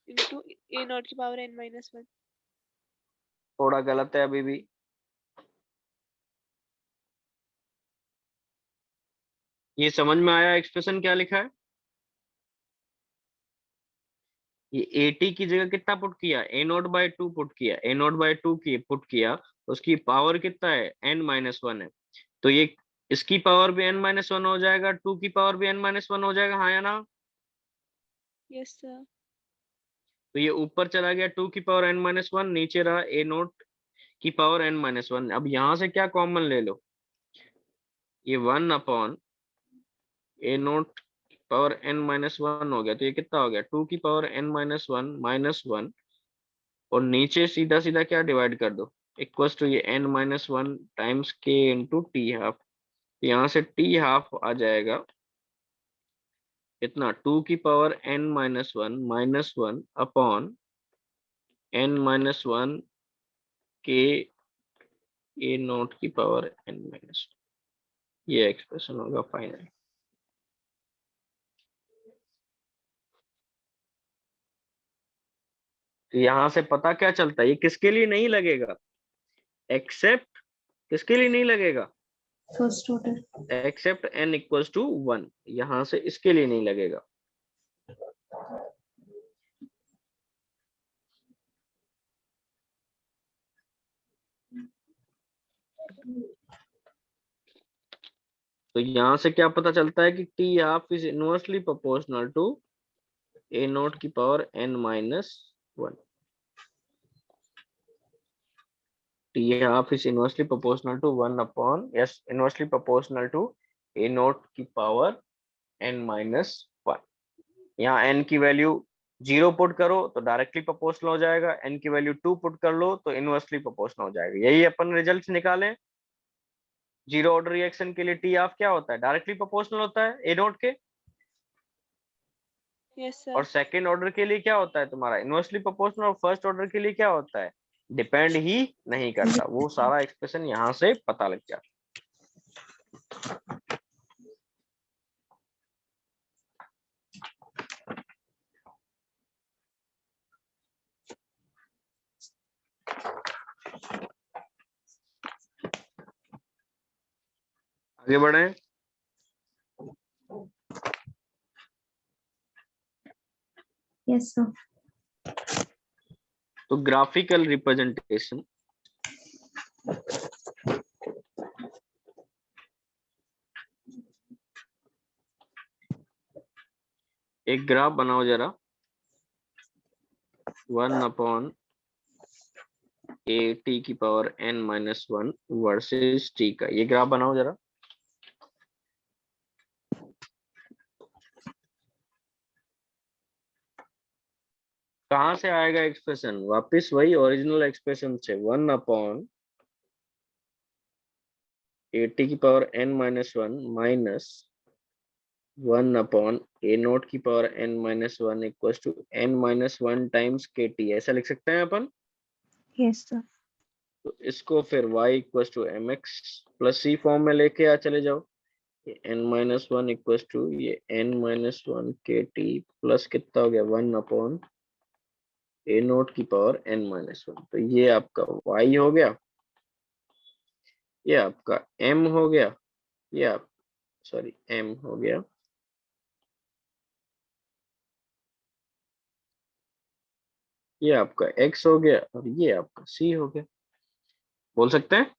Speaker 2: इंटू a नॉट की पावर n माइनस 1।
Speaker 1: थोड़ा गलत है अभी भी। ये समझ में आया एक्सप्रेशन क्या लिखा है? ये 80 की जगह कितना पुट किया? a0/2 पुट किया। a0/2 की पुट किया, उसकी पावर कितना है? n-1 है। तो ये इसकी पावर भी n-1 हो जाएगा, 2 की पावर भी n-1 हो जाएगा, हाँ या ना?
Speaker 2: Yes sir.
Speaker 1: तो ये ऊपर चला गया 2 की पावर n-1, नीचे रहा a0 की पावर n-1। अब यहाँ से क्या कॉमन ले लो? ये 1/a0 पावर n-1 हो गया, तो ये कितना हो गया? 2 की पावर n-1 -1, और नीचे सीधा सीधा क्या डिवाइड कर दो, इक्वल्स टू ये n-1 times k into T half. यहाँ से टी हाफ आ जाएगा इतना, 2 की पावर n-1 -1 अपॉन n-1 के a0 की पावर n-1। ये एक्सप्रेशन होगा फाइनल। तो यहाँ से पता क्या चलता है, ये किसके लिए नहीं लगेगा? एक्सेप्ट किसके लिए नहीं लगेगा?
Speaker 3: First order.
Speaker 1: Except n equals to 1। यहाँ से इसके लिए नहीं लगेगा। तो यहाँ से क्या पता चलता है कि T half is inversely proportional to A note की power n minus one. T half is inversely proportional to one upon, yes, inversely proportional to A note की पावर n माइनस वन। यहाँ n की value 0 put करो तो directly proportional हो जाएगा, n की value 2 put कर लो तो इनवर्सली प्रोपोर्शनल हो जाएगा। यही अपन रिजल्ट निकालें। जीरो ऑर्डर रिएक्शन के लिए टी हाफ क्या होता है, डायरेक्टली प्रोपोर्शनल होता है ए नोट के।
Speaker 2: यस
Speaker 1: और
Speaker 2: सर।
Speaker 1: सेकंड ऑर्डर के लिए क्या होता है तुम्हारा, इनवर्सली प्रोपोर्शनल। और फर्स्ट ऑर्डर के लिए क्या होता है, डिपेंड ही नहीं करता। वो सारा एक्सप्रेशन यहाँ से पता लग जाता है। आगे बढ़े।
Speaker 3: Yes sir.
Speaker 1: तो ग्राफिकल रिप्रेजेंटेशन, एक ग्राफ बनाओ जरा, 1 अपॉन ए टी की power n minus one versus T का, ये ग्राफ बनाओ जरा। कहाँ से आएगा एक्सप्रेशन, वापस वही ओरिजिनल एक्सप्रेशन से, 1 अपॉन ए टी की power n minus one minus 1 upon A note की power n minus one equal to n minus one times K T, ऐसा लिख सकते हैं अपन।
Speaker 3: Yes sir.
Speaker 1: तो इसको फिर y equal to M X plus C form में लेके आ चले जाओ। ये n minus one equal to ये n माइनस वन के टी प्लस कितना हो गया, 1 अपॉन ए नोट की पावर n माइनस वन। तो ये आपका y हो गया, ये आपका m हो गया, ये आप सॉरी m हो गया, ये आपका x हो गया, और ये आपका c हो गया। बोल सकते हैं।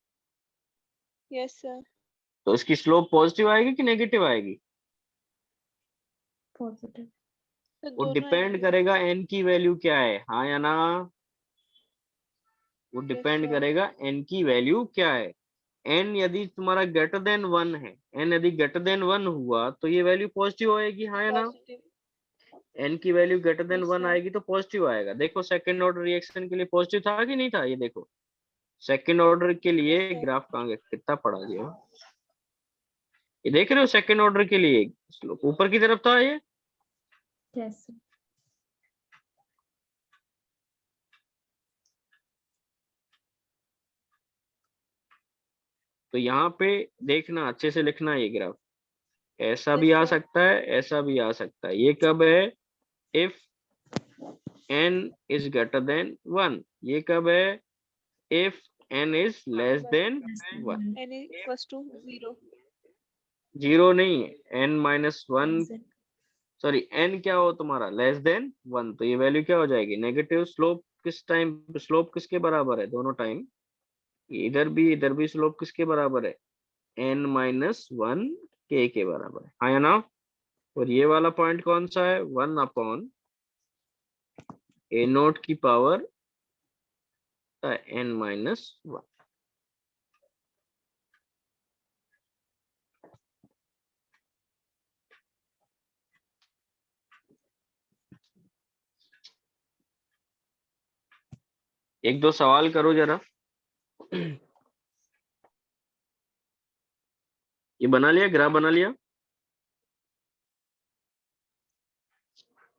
Speaker 2: Yes sir.
Speaker 1: तो इसकी स्लोप पॉजिटिव आएगी कि नेगेटिव आएगी,
Speaker 3: पॉजिटिव।
Speaker 2: तो
Speaker 1: वो
Speaker 2: दोनों
Speaker 1: डिपेंड
Speaker 2: आएंगे।
Speaker 1: करेगा n की वैल्यू क्या है, हाँ या ना। वो
Speaker 2: यस
Speaker 1: डिपेंड
Speaker 2: सर।
Speaker 1: करेगा n की वैल्यू क्या है। n यदि तुम्हारा ग्रेटर देन वन है, n यदि ग्रेटर देन वन हुआ तो ये वैल्यू पॉजिटिव होएगी, हाँ या ना।
Speaker 2: पॉजिटिव।
Speaker 1: n की value greater than
Speaker 2: yes
Speaker 1: one
Speaker 2: sir.
Speaker 1: आएगी तो पॉजिटिव आएगा। देखो सेकंड ऑर्डर रिएक्शन के लिए पॉजिटिव था कि नहीं था, ये देखो सेकंड ऑर्डर के
Speaker 2: यस
Speaker 1: लिए
Speaker 2: सर।
Speaker 1: ग्राफ कहाँ गया, कितना पड़ा दिया, ये देख रहे हो सेकंड ऑर्डर के लिए स्लोप ऊपर की तरफ था ये।
Speaker 3: Yes sir.
Speaker 1: तो यहाँ पे देखना, अच्छे से लिखना ये ग्राफ, ऐसा भी
Speaker 2: यस
Speaker 1: आ
Speaker 2: सर।
Speaker 1: सकता है, ऐसा भी आ सकता है। ये कब है, if n is greater than one. ये कब है, if n is less than one.
Speaker 2: n equals to 0।
Speaker 1: Zero नहीं है, n minus one,
Speaker 3: yes sir.
Speaker 1: Sorry n क्या हो तुम्हारा, लेस देन वन। तो ये वैल्यू क्या हो जाएगी, नेगेटिव। स्लोप किस टाइम, स्लोप किसके बराबर है, दोनों टाइम, इधर भी स्लोप किसके बराबर है, n माइनस वन के बराबर है, हाँ या ना। और ये वाला पॉइंट कौन सा है, 1 अपॉन ए नोट की पावर n माइनस वन। एक दो सवाल करो जरा। ये बना लिया, ग्राफ बना लिया,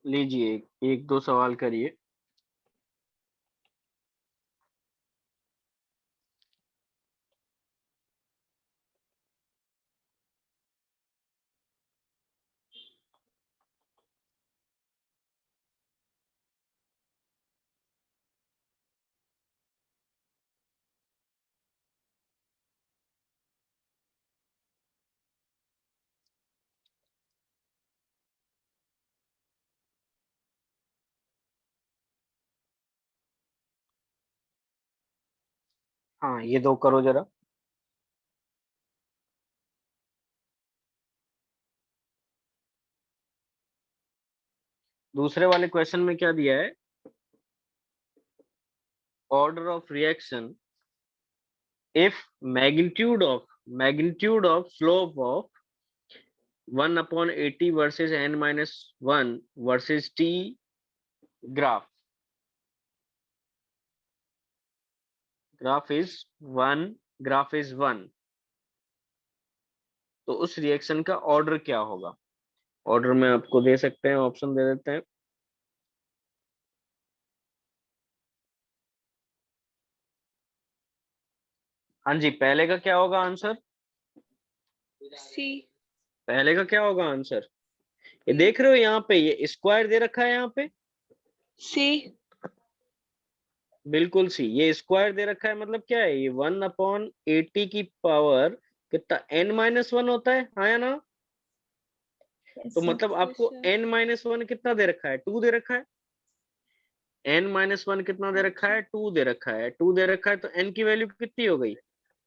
Speaker 1: लीजिए एक दो सवाल करिए। हाँ ये दो करो जरा। दूसरे वाले क्वेश्चन में क्या दिया है, order of reaction if magnitude of slope of 1/80 versus n-1 versus t graph is 1, तो उस रिएक्शन का ऑर्डर क्या होगा। ऑर्डर में आपको दे सकते हैं, ऑप्शन दे देते हैं। हाँ जी, पहले का क्या होगा आंसर,
Speaker 2: सी।
Speaker 1: पहले का क्या होगा आंसर, ये देख रहे हो यहाँ पे ये स्क्वायर दे रखा है, यहाँ पे
Speaker 2: सी।
Speaker 1: बिल्कुल सी, ये स्क्वायर दे रखा है, मतलब क्या है, ये 1/80 की पावर कितना n-1 होता है, हाँ या ना।
Speaker 3: Yes,
Speaker 1: तो
Speaker 3: sir.
Speaker 1: मतलब आपको n-1 कितना दे रखा है, 2 दे रखा है। n-1 कितना दे रखा है, 2 दे रखा है, 2 दे रखा है, तो n की वैल्यू कितनी हो गई,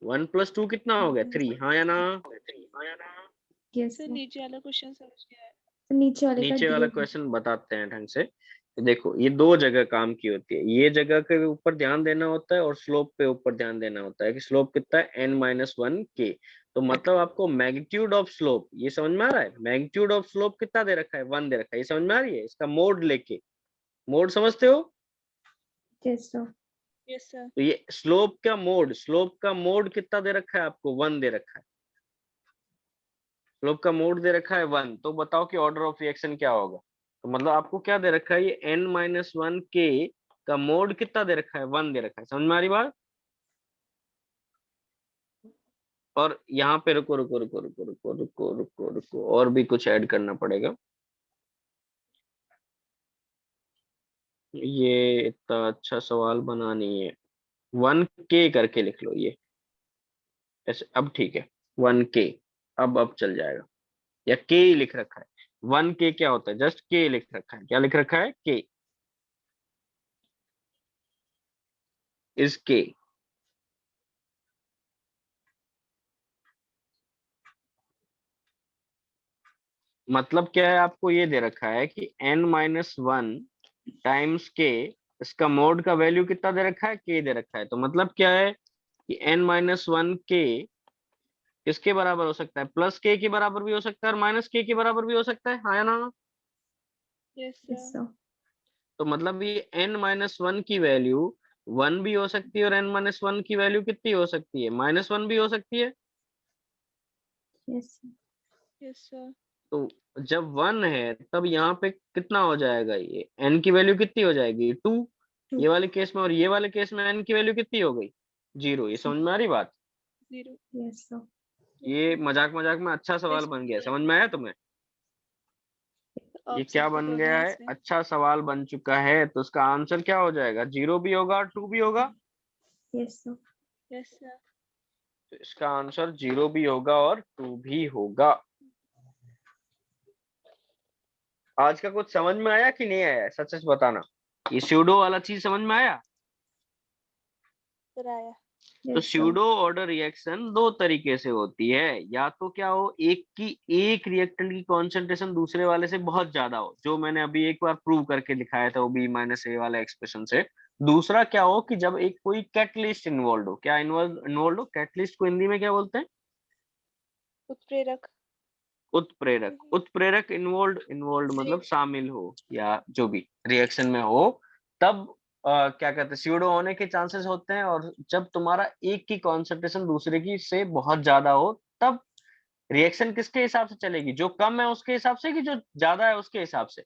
Speaker 1: 1 + 2 कितना हो गया, 3, हाँ या ना।
Speaker 3: Yes,
Speaker 2: sir
Speaker 3: sir.
Speaker 2: नीचे वाला क्वेश्चन समझ गया है।
Speaker 3: नीचे वाले का
Speaker 1: नीचे वाला
Speaker 3: D
Speaker 1: क्वेश्चन बताते हैं ढंग से। तो देखो, ये दो जगह काम की होती है, ये जगह के ऊपर ध्यान देना होता है और स्लोप पे ऊपर ध्यान देना होता है कि स्लोप कितना है, n-1 के। तो मतलब आपको मैग्नीट्यूड ऑफ स्लोप, ये समझ में आ रहा है, मैग्नीट्यूड ऑफ स्लोप कितना दे रखा है, 1 दे रखा है, ये समझ में आ रही है, इसका मोड लेके, मोड समझते हो।
Speaker 3: Yes, sir.
Speaker 2: Yes sir.
Speaker 1: तो ये स्लोप का मोड कितना दे रखा है आपको, 1 दे रखा है, स्लोप का मोड दे रखा है 1। तो बताओ कि ऑर्डर ऑफ रिएक्शन क्या होगा। तो मतलब आपको क्या दे रखा है, ये n-1 के का मोड कितना दे रखा है, 1 दे रखा है, समझ में आ रही बात। और यहाँ पे रुको रुको रुको रुको रुको रुको रुको रुको, और भी कुछ ऐड करना पड़ेगा। ये इतना अच्छा सवाल बना नहीं है, 1k करके लिख लो ये ऐसे, अब ठीक है 1k, अब चल जाएगा, या k ही लिख रखा है। 1k क्या होता है, जस्ट k लिख रखा है, क्या लिख रखा है, k इज k। मतलब क्या है, आपको ये दे रखा है कि n-1 टाइम्स k, इसका मोड का वैल्यू कितना दे रखा है, k दे रखा है। तो मतलब क्या है कि n-1 k किसके बराबर हो सकता है, +k के बराबर भी हो सकता है और -k के बराबर भी हो सकता है, हाँ या ना।
Speaker 2: Yes
Speaker 3: Yes,
Speaker 2: sir.
Speaker 3: sir.
Speaker 1: तो मतलब ये n-1 की वैल्यू 1 भी हो सकती है और n-1 की वैल्यू कितनी हो सकती है, -1 भी हो सकती है।
Speaker 3: Yes, sir.
Speaker 2: Yes sir.
Speaker 1: तो जब 1 है तब यहाँ पे कितना हो जाएगा, ये n की वैल्यू कितनी हो जाएगी, 2
Speaker 3: Two.
Speaker 1: ये वाले केस में, और ये वाले केस में n की वैल्यू कितनी हो गई, 0। ये समझ में आ रही बात।
Speaker 2: जीरो।
Speaker 3: Yes, sir.
Speaker 1: ये मजाक मजाक में अच्छा सवाल बन गया, समझ में आया तुम्हें। ये क्या बन गया है, अच्छा सवाल बन चुका है। तो उसका आंसर क्या हो जाएगा, 0 भी होगा और 2 भी होगा।
Speaker 3: Yes, sir.
Speaker 2: Yes sir.
Speaker 1: तो इसका आंसर 0 भी होगा और 2 भी होगा। आज का कुछ समझ में आया कि नहीं आया, सच सच बताना, ये स्यूडो वाला चीज समझ में आया।
Speaker 2: सर आया।
Speaker 1: तो
Speaker 3: Yes, sir.
Speaker 1: Pseudo order reaction दो तरीके से होती है, या तो क्या हो, एक रिएक्टेंट की कॉन्सेंट्रेशन दूसरे वाले से बहुत ज्यादा हो, जो मैंने अभी एक बार प्रूव करके दिखाया था वो B-A वाला एक्सप्रेशन से। दूसरा क्या हो कि जब एक कोई कैटलिस्ट इन्वॉल्व हो, क्या इन्वॉल्व हो, कैटलिस्ट को हिंदी में क्या बोलते हैं,
Speaker 2: उत्प्रेरक।
Speaker 1: उत्प्रेरक इन्वॉल्व मतलब शामिल हो या जो भी रिएक्शन में हो, तब क्या कहते हैं, स्यूडो होने के चांसेस होते हैं। और जब तुम्हारा एक की कॉन्सेंट्रेशन दूसरे की से बहुत ज्यादा हो, तब रिएक्शन किसके हिसाब से चलेगी, जो कम है उसके हिसाब से कि जो ज्यादा है उसके हिसाब से,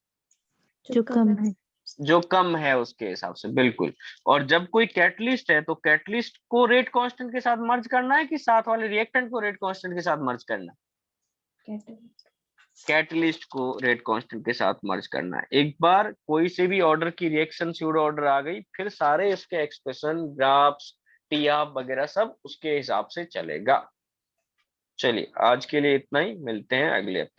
Speaker 3: जो कम है.
Speaker 1: जो कम है उसके हिसाब से, बिल्कुल। और जब कोई कैटलिस्ट है तो कैटलिस्ट को रेट कांस्टेंट के साथ मर्ज करना है कि साथ वाले रिएक्टेंट को रेट कांस्टेंट के साथ मर्ज करना है,
Speaker 3: Catalyst.
Speaker 1: कैटलिस्ट को रेट कांस्टेंट के साथ मर्ज करना है। एक बार कोई से भी ऑर्डर की रिएक्शन स्यूडो ऑर्डर आ गई, फिर सारे उसके एक्सप्रेशन, ग्राफ्स, टी आप वगैरह सब उसके हिसाब से चलेगा। चलिए आज के लिए इतना ही, मिलते हैं अगले हफ्ते।